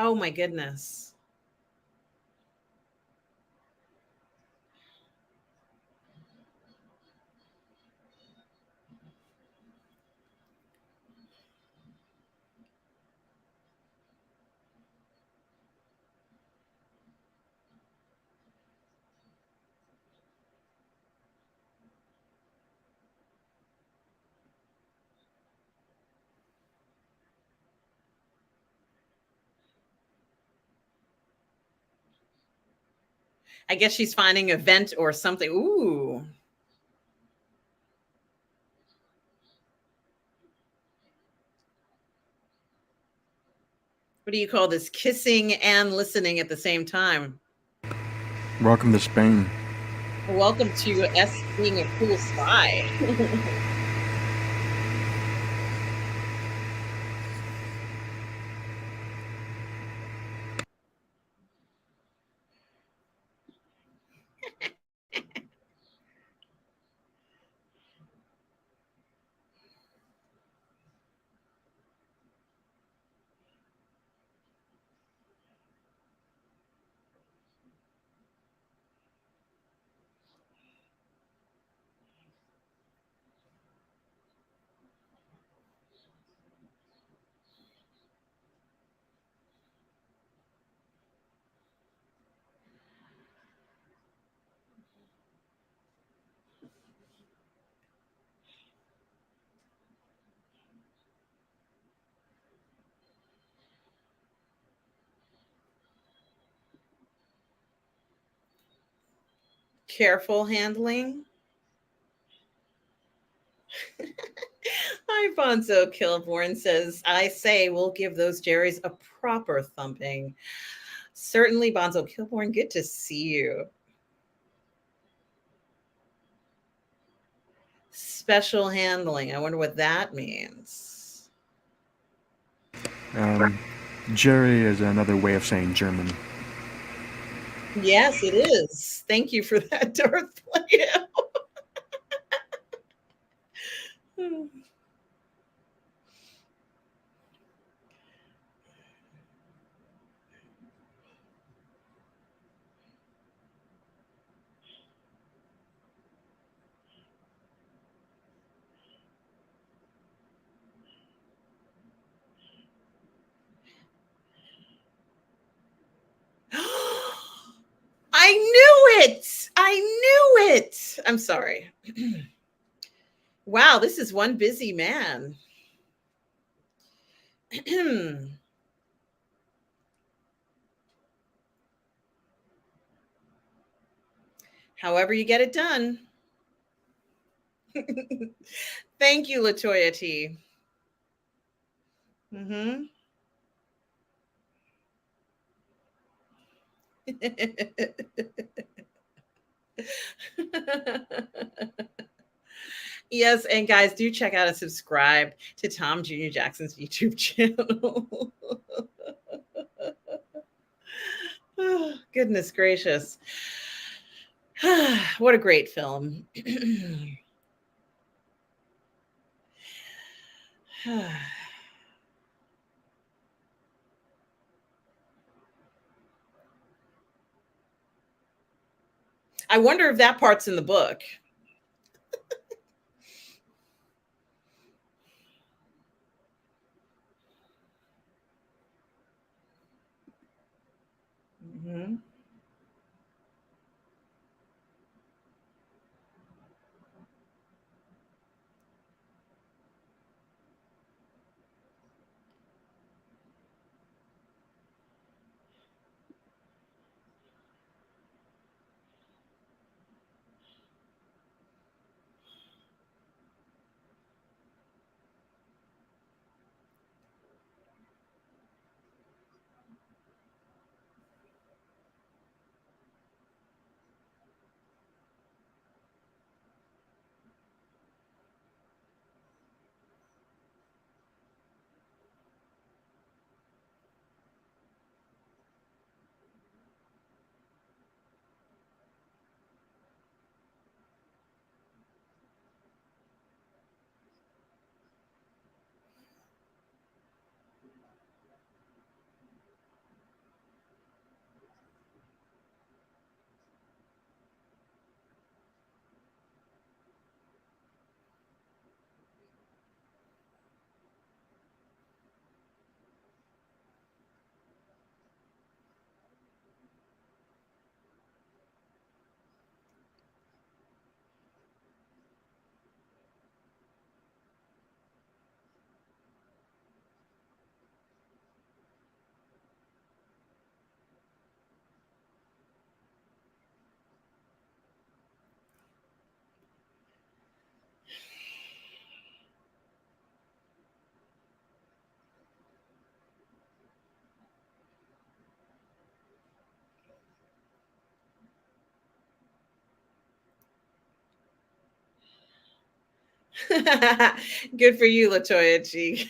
[SPEAKER 1] Oh my goodness. I guess she's finding a vent or something. Ooh. What do you call this? Kissing and listening at the same time.
[SPEAKER 2] Welcome to Spain.
[SPEAKER 1] Welcome to S being a cool spy. Careful handling. Hi, Bonzo Kilborn says, I say we'll give those Jerrys a proper thumping. Certainly, Bonzo Kilborn, good to see you. Special handling. I wonder what that means.
[SPEAKER 2] Jerry is another way of saying German.
[SPEAKER 1] Yes, it is. Thank you for that, Darth Plato. I knew it. I knew it. I'm sorry. Wow, this is one busy man. However, you get it done. Thank you, Latoya T. Mm-hmm. Yes, and guys, do check out and subscribe to Tom Jr. Jackson's YouTube channel. Oh, goodness gracious. What a great film. I wonder if that part's in the book. Mhm. Good for you, Latoya G.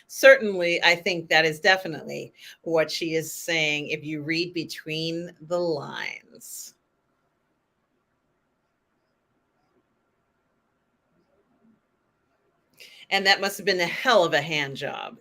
[SPEAKER 1] Certainly, I think that is definitely what she is saying if you read between the lines. And that must have been a hell of a hand job.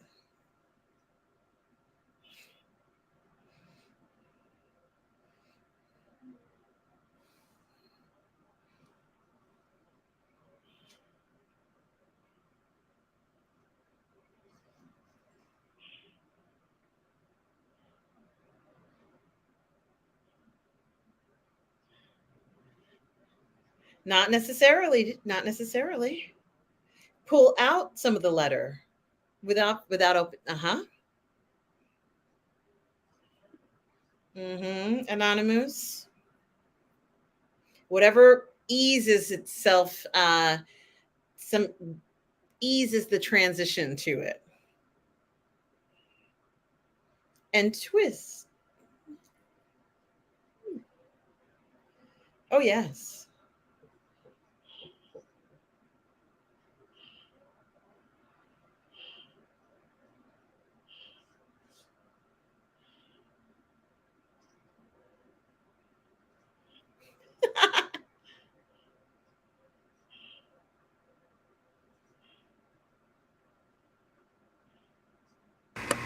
[SPEAKER 1] Not necessarily, not necessarily. Pull out some of the letter without open. Uh-huh. Mm-hmm. Anonymous. Whatever eases itself, some eases the transition to it. And twist. Oh yes.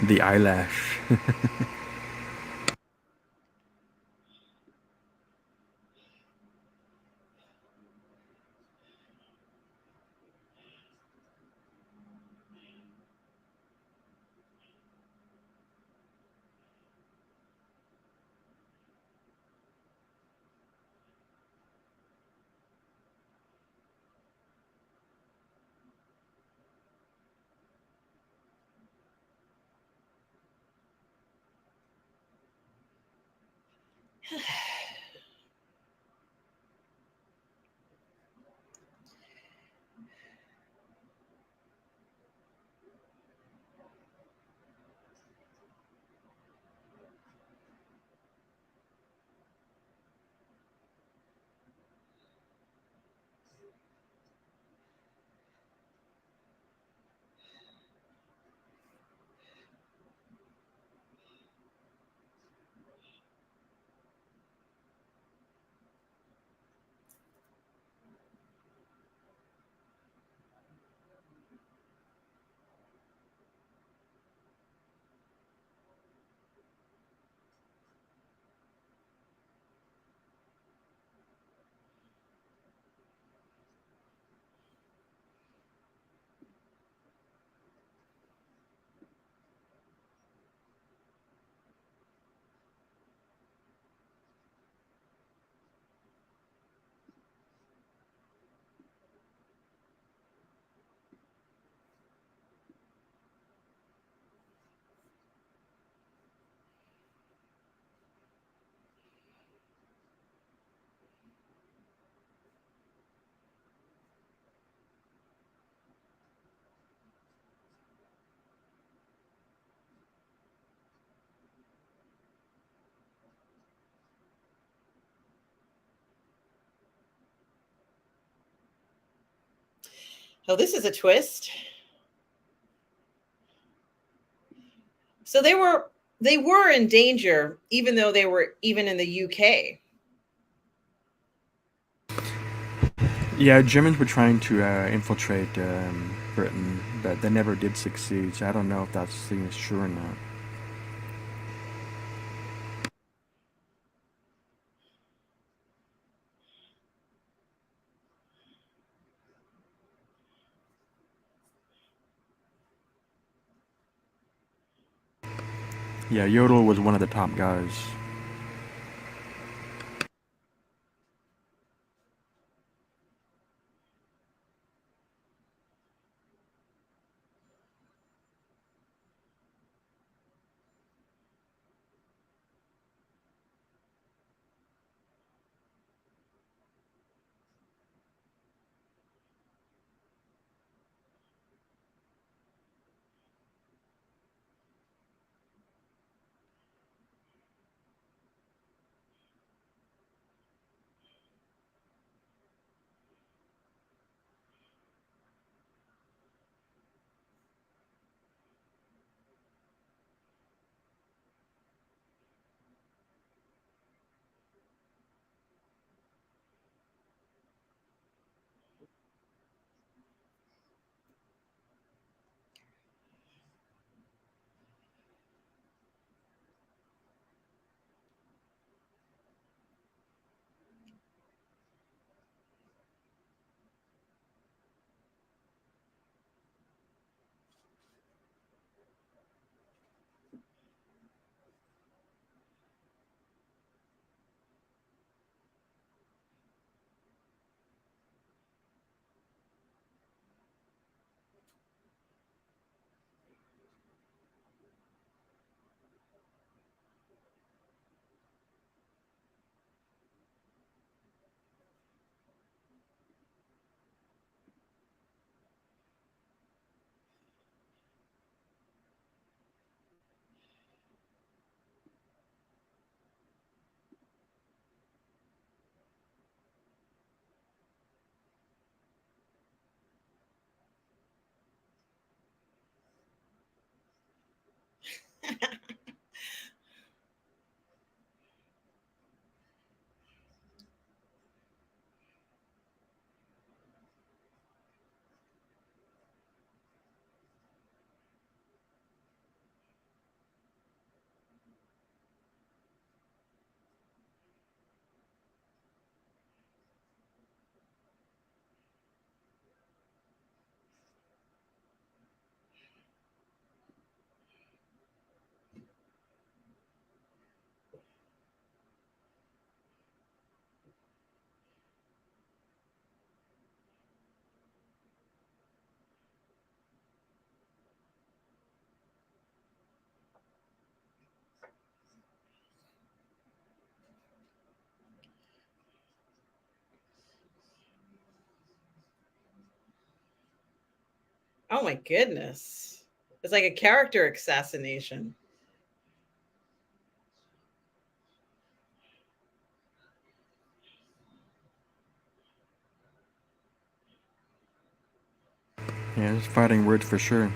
[SPEAKER 2] The eyelash.
[SPEAKER 1] Oh, this is a twist. So they were in danger, even though they were even in the UK.
[SPEAKER 2] Yeah, Germans were trying to infiltrate Britain, but they never did succeed. So I don't know if that's true or not. Yeah, Yodel was one of the top guys.
[SPEAKER 1] Oh my goodness. It's like a character assassination.
[SPEAKER 2] Yeah, it's fighting words for sure.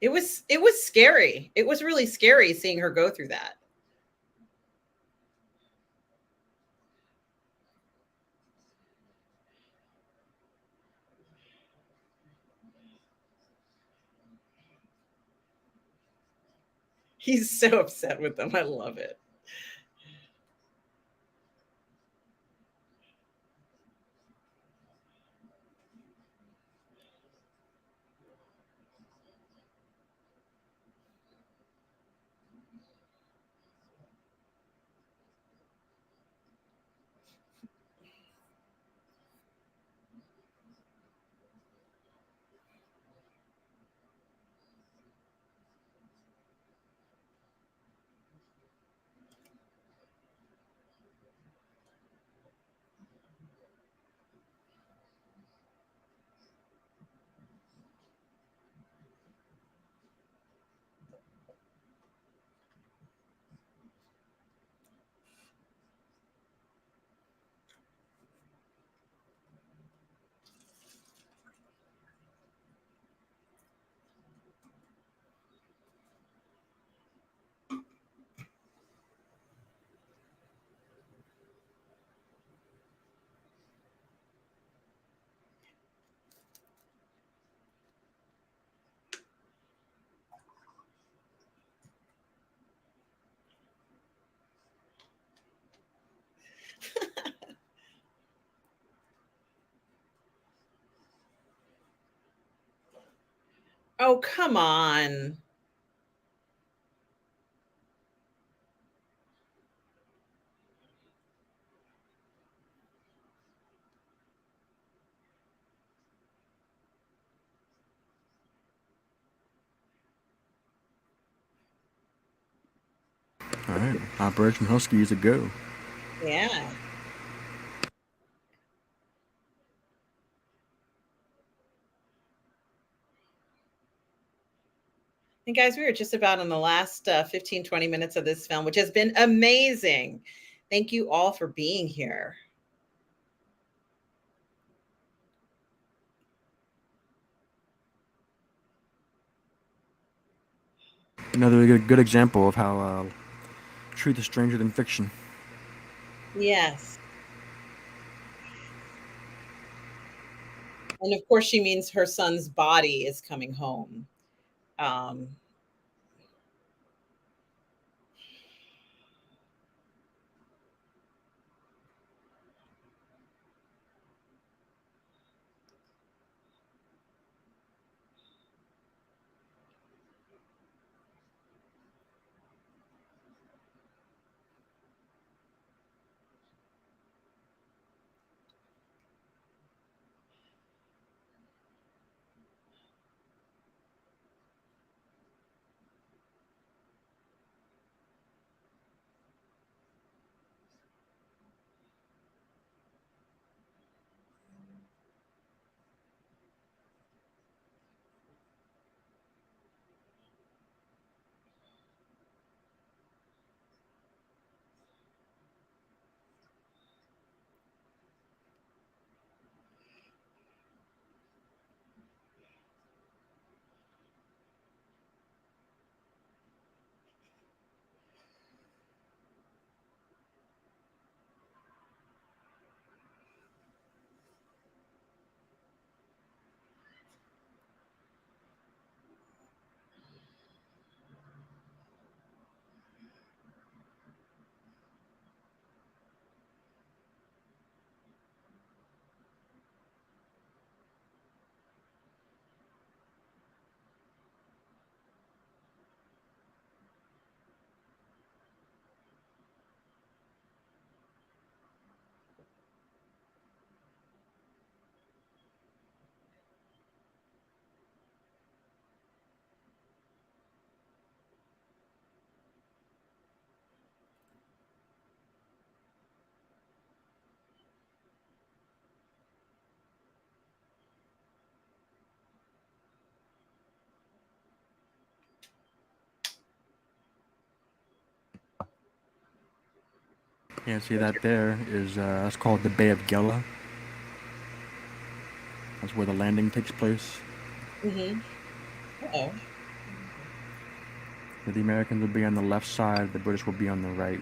[SPEAKER 1] It was scary. It was really scary seeing her go through that. He's so upset with them. I love it. Oh, come on.
[SPEAKER 2] All right, Operation Husky is a go.
[SPEAKER 1] Yeah. And guys, we are just about in the last 15, 20 minutes of this film, which has been amazing. Thank you all for being here.
[SPEAKER 2] Another good example of how truth is stranger than fiction.
[SPEAKER 1] Yes. And of course, she means her son's body is coming home. Um,
[SPEAKER 2] Yeah, see that there is that's called the Bay of Gela. That's where the landing takes place.
[SPEAKER 1] mhm. Oh,
[SPEAKER 2] The Americans will be on the left side, the British will be on the right.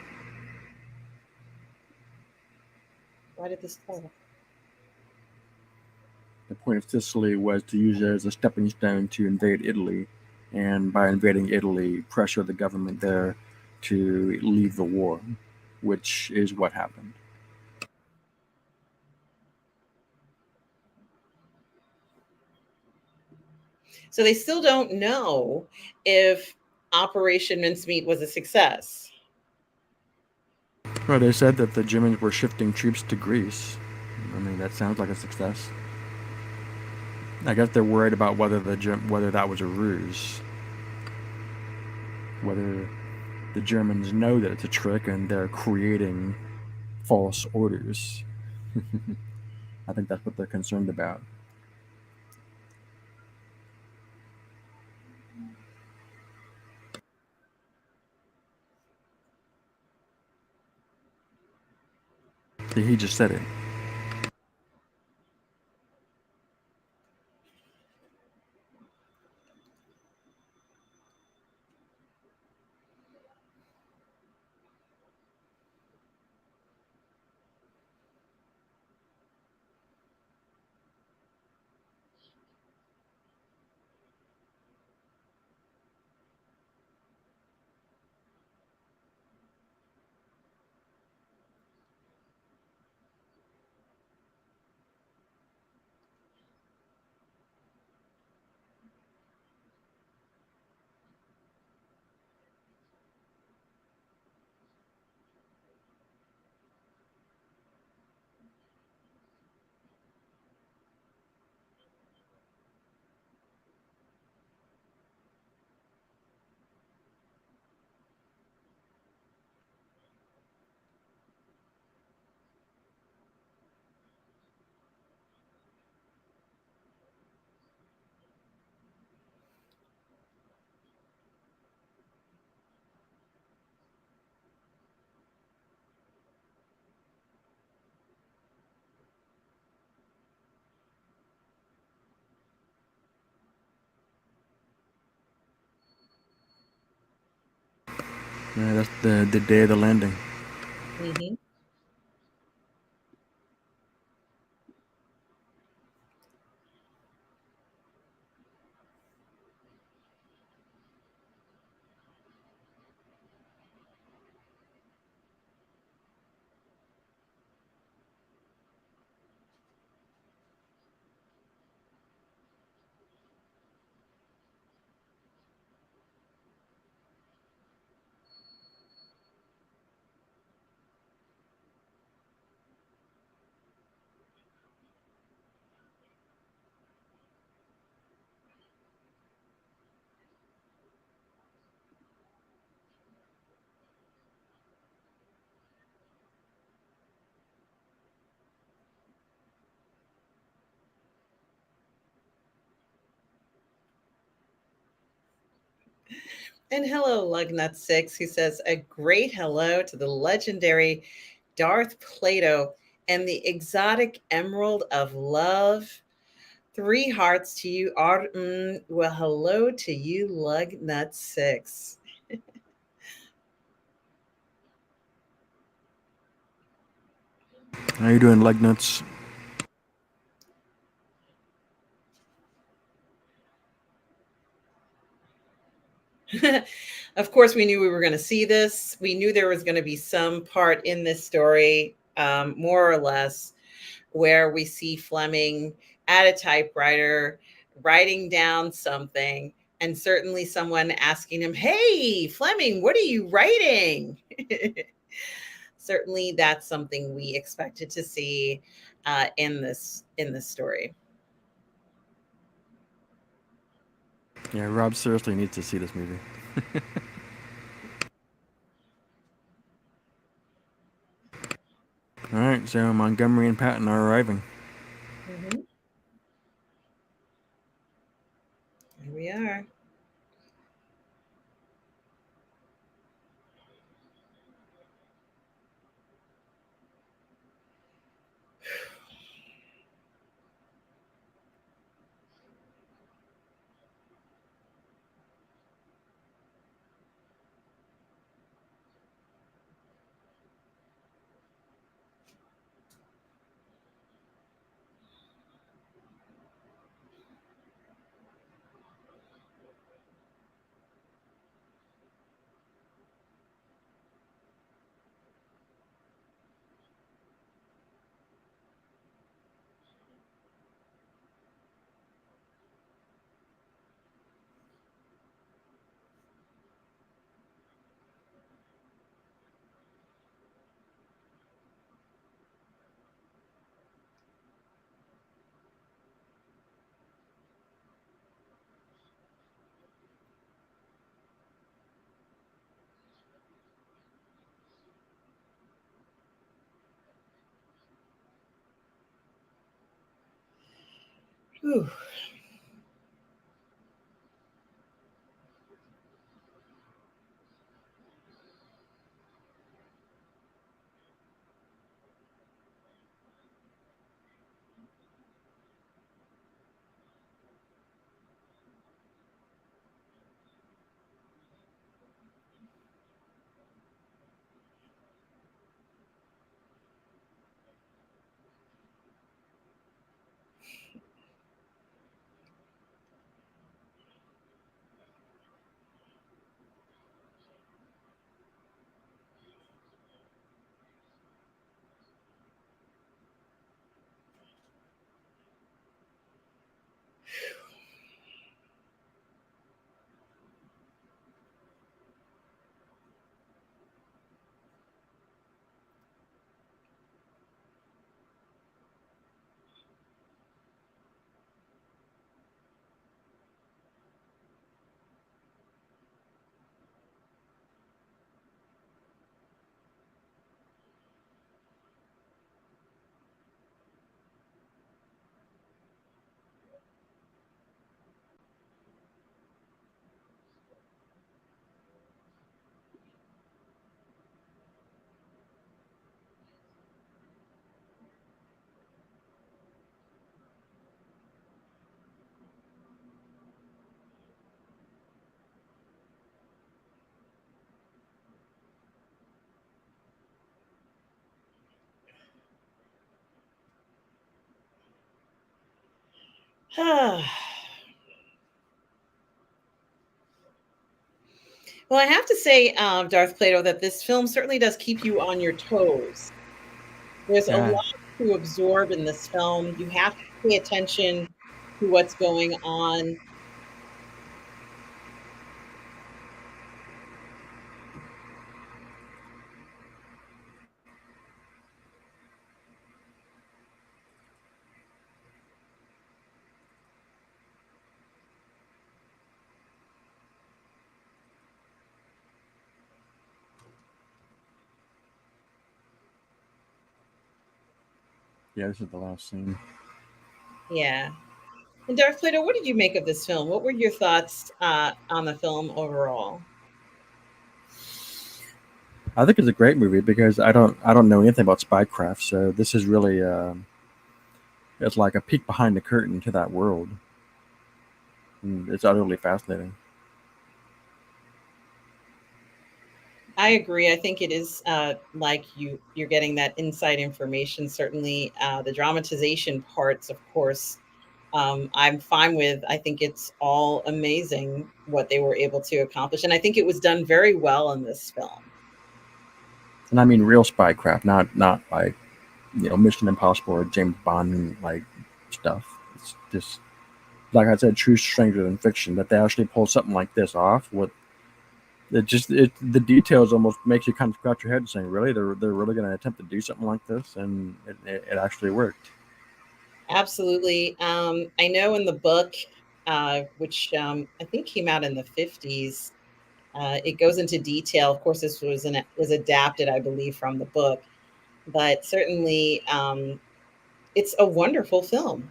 [SPEAKER 1] why did this fall?
[SPEAKER 2] The point of Sicily was to use it as a stepping stone to invade Italy, and by invading Italy, pressure the government there to leave the war, which is what happened.
[SPEAKER 1] So they still don't know if Operation Mincemeat was a success.
[SPEAKER 2] Well, they said that the Germans were shifting troops to Greece. I mean, that sounds like a success. I guess they're worried about whether that was a ruse, whether the Germans know that it's a trick and they're creating false orders. I think that's what they're concerned about. He just said it. Yeah, that's the day of the landing.
[SPEAKER 1] Hmm. And hello, Lugnut6, who says a great hello to the legendary Darth Plato and the exotic Emerald of Love. Three hearts to you, Arden. Well, hello to you, Lugnut6.
[SPEAKER 2] How you doing, leg nuts?
[SPEAKER 1] Of course, we knew we were going to see this. We knew there was going to be some part in this story, more or less, where we see Fleming at a typewriter writing down something, and certainly someone asking him, "Hey, Fleming, what are you writing?" Certainly, that's something we expected to see in this story.
[SPEAKER 2] Yeah, Rob seriously needs to see this movie. All right, so Montgomery and Patton are arriving.
[SPEAKER 1] Mhm. Here we are. Whew. Well, I have to say, Darth Plato, that this film certainly does keep you on your toes. There's a
[SPEAKER 2] Yeah,
[SPEAKER 1] lot to absorb in this film. You have to pay attention to what's going on.
[SPEAKER 2] yeah. This is the last scene.
[SPEAKER 1] Yeah. And Darth Plato, what did you make of this film? What were your thoughts on the film overall?
[SPEAKER 2] I think it's a great movie because I don't know anything about spycraft, so this is really it's like a peek behind the curtain to that world. And it's utterly fascinating.
[SPEAKER 1] I agree. I think it is like you're getting that inside information. Certainly, the dramatization parts, of course, I'm fine with. I think it's all amazing what they were able to accomplish, and I think it was done very well in this film.
[SPEAKER 2] And I mean real spycraft, not like Mission Impossible or James Bond like stuff. It's just like I said, true stranger than fiction. That they actually pull something like this off with the details almost makes you kind of scratch your head and saying, really, they're really going to attempt to do something like this, and it actually worked.
[SPEAKER 1] Absolutely. I know in the book, which I think came out in the 50s, it goes into detail. Of course, this was adapted, I believe, from the book, but certainly it's a wonderful film.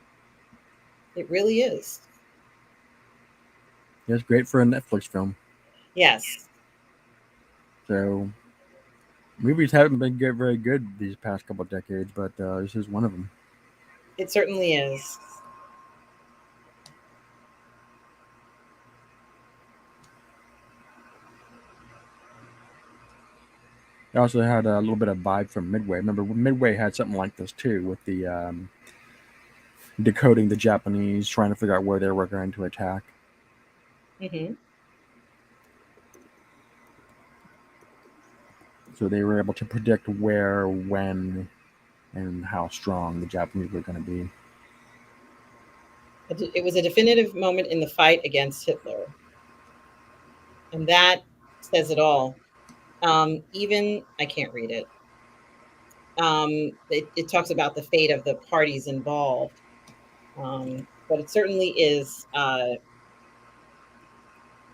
[SPEAKER 1] It really is.
[SPEAKER 2] Yeah, it's great for a Netflix film.
[SPEAKER 1] Yes,
[SPEAKER 2] So movies haven't been very good these past couple of decades, but this is one of them.
[SPEAKER 1] it certainly is.
[SPEAKER 2] It also had a little bit of vibe from Midway. Remember, Midway had something like this too, with the decoding the Japanese, trying to figure out where they were going to attack.
[SPEAKER 1] Hmm.
[SPEAKER 2] So they were able to predict where, when, and how strong the Japanese were going to be.
[SPEAKER 1] It was a definitive moment in the fight against Hitler, and that says it all. Even I can't read it. It talks about the fate of the parties involved, but it certainly is a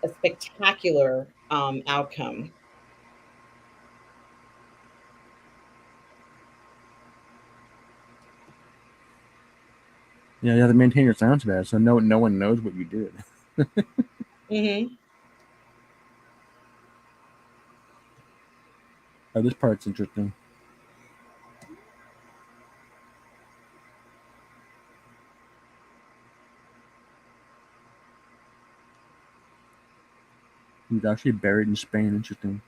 [SPEAKER 1] spectacular outcome.
[SPEAKER 2] Yeah, you have to maintain your sound bad, so no one knows what you did.
[SPEAKER 1] Hmm.
[SPEAKER 2] This part's interesting. He was actually buried in Spain. Interesting.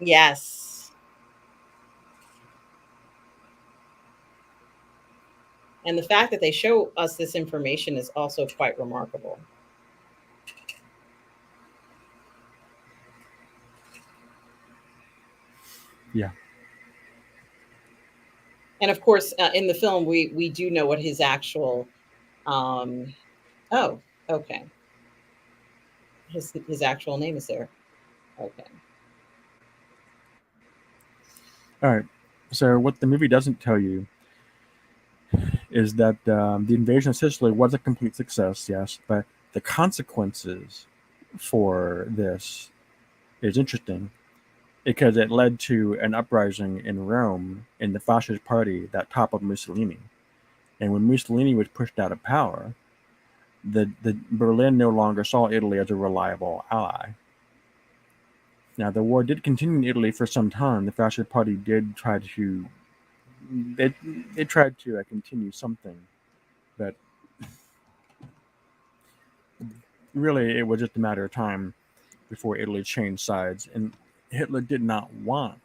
[SPEAKER 1] Yes, and the fact that they show us this information is also quite remarkable.
[SPEAKER 2] Yeah.
[SPEAKER 1] And of course, in the film, we do know what his actual. Um, oh, okay. His actual name is there. Okay.
[SPEAKER 2] All right. So what the movie doesn't tell you is that the invasion of Sicily was a complete success, yes, but the consequences for this is interesting because it led to an uprising in Rome in the fascist party that toppled Mussolini. And when Mussolini was pushed out of power, the Berlin no longer saw Italy as a reliable ally. Now the war did continue in Italy for some time. The fascist party did try to they, they tried to continue something, but really it was just a matter of time before Italy changed sides. And Hitler did not want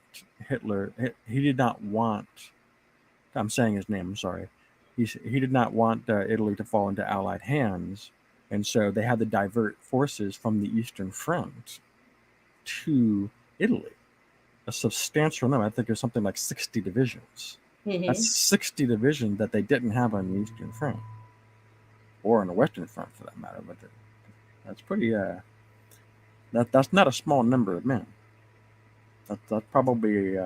[SPEAKER 2] Hitler. He did not want. I'm saying his name. I'm sorry. He did not want Italy to fall into Allied hands, and so they had to divert forces from the Eastern Front to Italy. A substantial number. I think there's something like 60 divisions. That's
[SPEAKER 1] Hmm.
[SPEAKER 2] 60 divisions that they didn't have on the Eastern Front, or on the Western Front for that matter. But that's pretty. That's not a small number of men. That's probably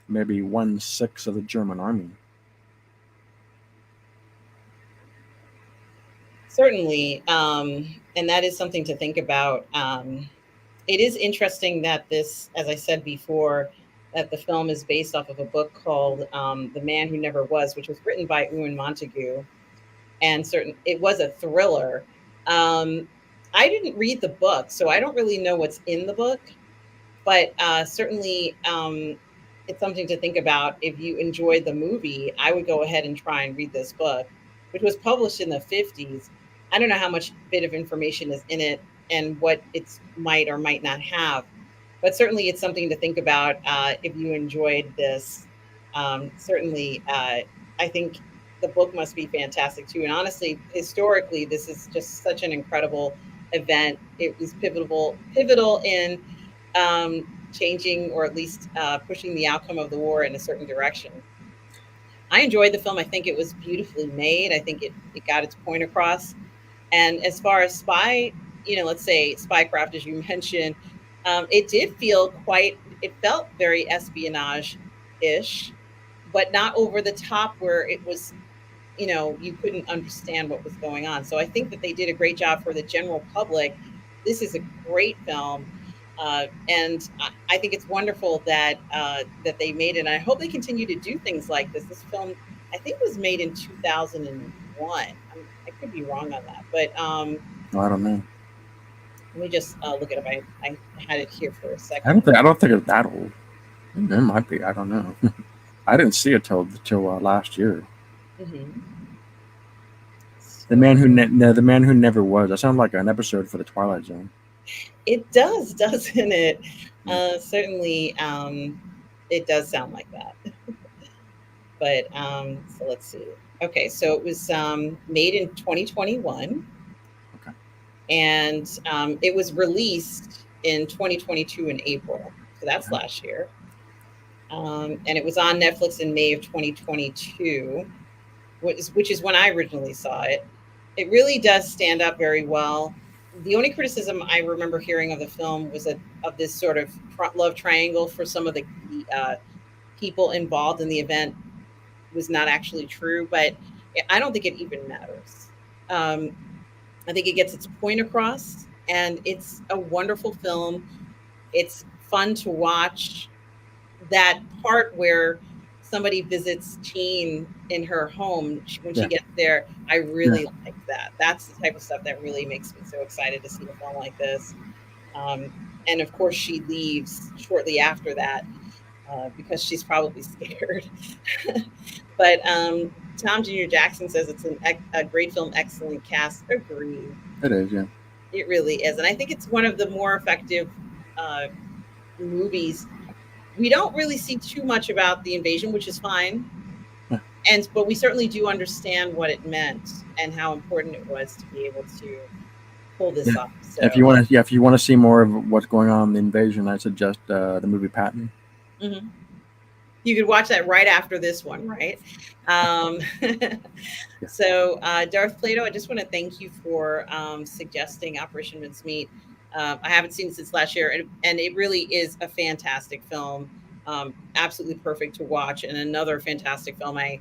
[SPEAKER 2] maybe 1/6 of the German army.
[SPEAKER 1] Certainly, and that is something to think about. It is interesting that this, as I said before, that the film is based off of a book called "The Man Who Never Was," which was written by Ewan Montague, and certain it was a thriller. Um, I didn't read the book, so I don't really know what's in the book, but certainly it's something to think about. If you enjoyed the movie, I would go ahead and try and read this book, which was published in the 50s. I don't know how much bit of information is in it and what it might or might not have, but certainly it's something to think about if you enjoyed this. Certainly, I think the book must be fantastic too. And honestly, historically, this is just such an incredible event. It was pivotal in changing or at least pushing the outcome of the war in a certain direction. I enjoyed the film. I think it was beautifully made. I think it got its point across. And as far as let's say spycraft, as you mentioned, it did feel it felt very espionage ish, but not over the top where it was, you couldn't understand what was going on. So I think that they did a great job for the general public. This is a great film. And I think it's wonderful that they made it. And I hope they continue to do things like this. This film, I think, was made in 2001. I could be wrong on that, but
[SPEAKER 2] I don't know.
[SPEAKER 1] let me just look it up. I had it here for a
[SPEAKER 2] I don't
[SPEAKER 1] second.
[SPEAKER 2] think. I don't think it's that old. It might be. I don't know. I didn't see it till last year.
[SPEAKER 1] Hmm.
[SPEAKER 2] The
[SPEAKER 1] So
[SPEAKER 2] man who no, the man who never was. That sounds like an episode for the Twilight Zone.
[SPEAKER 1] it does, doesn't it?
[SPEAKER 2] Yeah.
[SPEAKER 1] Certainly, it does sound like that. But so let's see. Okay, so it was made in 2021,
[SPEAKER 2] Okay.
[SPEAKER 1] and it was released in 2022 in April. So that's
[SPEAKER 2] Yeah.
[SPEAKER 1] last year. And it was on Netflix in May of 2022, which is when I originally saw it. It really does stand up very well. The only criticism I remember hearing of the film was of this sort of love triangle for some of the people involved in the event was not actually true, but I don't think it even matters. Um, I think it gets its point across, and it's a wonderful film. It's fun to watch. That part where somebody visits Teen in her home when she
[SPEAKER 2] Yeah.
[SPEAKER 1] gets there, I
[SPEAKER 2] Yeah.
[SPEAKER 1] really like that. That's the type of stuff that really makes me so excited to see a film like this. Um, and of course, she leaves shortly after that because she's probably scared. But Tom Jr. Jackson says it's a great film, excellent cast. Agree.
[SPEAKER 2] It is. Yeah.
[SPEAKER 1] It really is. And I think it's one of the more effective uh, movies. We don't really see too much about the invasion, which is fine.
[SPEAKER 2] Yeah.
[SPEAKER 1] But we certainly do understand what it meant and how important it was to be able to pull this
[SPEAKER 2] Yeah.
[SPEAKER 1] off.
[SPEAKER 2] If
[SPEAKER 1] So,
[SPEAKER 2] you want to, yeah, if you want to see more of what's going on in the invasion, I suggest the movie Patton.
[SPEAKER 1] mhm. You could watch that right after this one, right? Um,
[SPEAKER 2] Yeah.
[SPEAKER 1] so, Darth Plato, I just want to thank you for suggesting Operation Mincemeat. I haven't seen it since last year, and it really is a fantastic film. Absolutely perfect to watch, and another fantastic film. I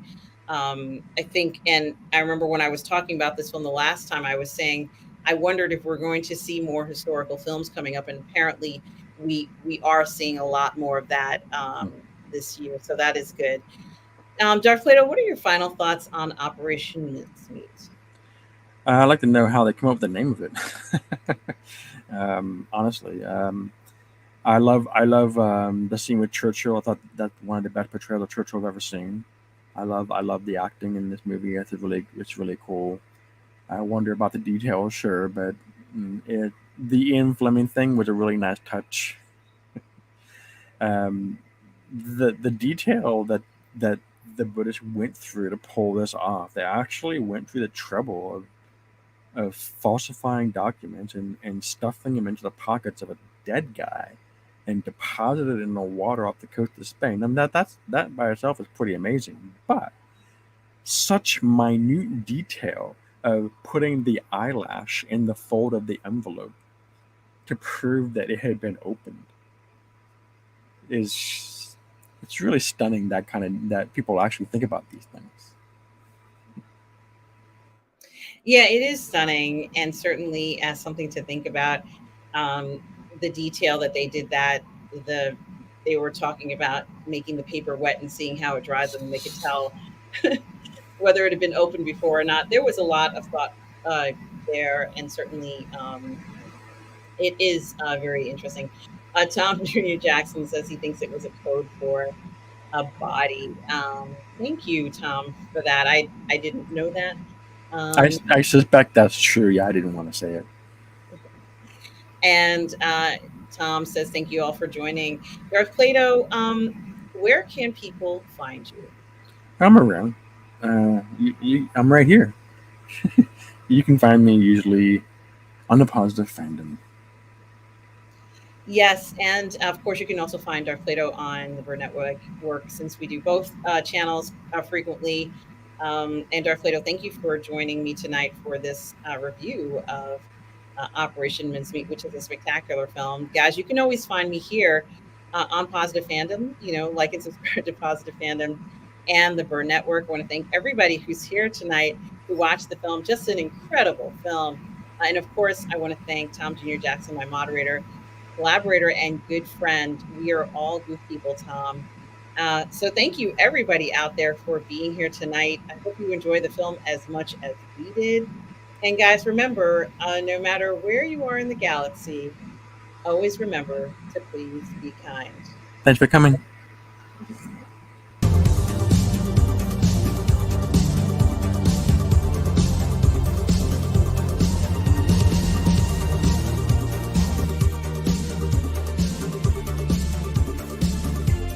[SPEAKER 1] think, and I remember when I was talking about this film the last time, I was saying I wondered if we're going to see more historical films coming up, and apparently we are seeing a lot more of that this year. So that is good. Darth Plato, what are your final thoughts on Operation Mincemeat?
[SPEAKER 2] I'd like to know how they come up with the name of it. Honestly, I love the scene with Churchill. I thought that's one of the best portrayals of Churchill I've ever seen. I love the acting in this movie. It's really cool. I wonder about the details, sure, but the Ian Fleming thing was a really nice touch. Um, the detail that the British went through to pull this off. They actually went through the trouble of falsifying documents and stuffing them into the pockets of a dead guy and deposited it in the water off the coast of Spain. And that by itself is pretty amazing. But such minute detail of putting the eyelash in the fold of the envelope to prove that it had been opened is it's really stunning that people actually think about these things.
[SPEAKER 1] Yeah, it is stunning and certainly as something to think about. Um, the detail that they did that the they were talking about making the paper wet and seeing how it dries, and they could tell whether it had been opened before or not. There was a lot of thought there, and certainly it is very interesting. Tom Jr. Jackson says he thinks it was a code for a body. Thank you, Tom, for that. I didn't know that. Um,
[SPEAKER 2] I suspect that's true. Yeah, I didn't want to say it.
[SPEAKER 1] and Tom says, thank you all for joining. Darth Plato, where can people find you?
[SPEAKER 2] I'm around. I'm right here. You can find me usually on the positive fandom.
[SPEAKER 1] Yes, and of course, you can also find Darth Plato on the Bird Network work, since we do both channels frequently. And Darth Plato, thank you for joining me tonight for this review of Operation Mincemeat, which is a spectacular film. Guys, you can always find me here on Positive Fandom, like and subscribe to Positive Fandom and the Bird Network. I want to thank everybody who's here tonight who watched the film. Just an incredible film. And of course, I want to thank Tom Jr. Jackson, my moderator, collaborator, and good friend. We are all good people, Tom. So thank you, everybody out there, for being here tonight. I hope you enjoy the film as much as we did. And guys, remember, no matter where you are in the galaxy, always remember to please be kind.
[SPEAKER 2] Thanks for coming.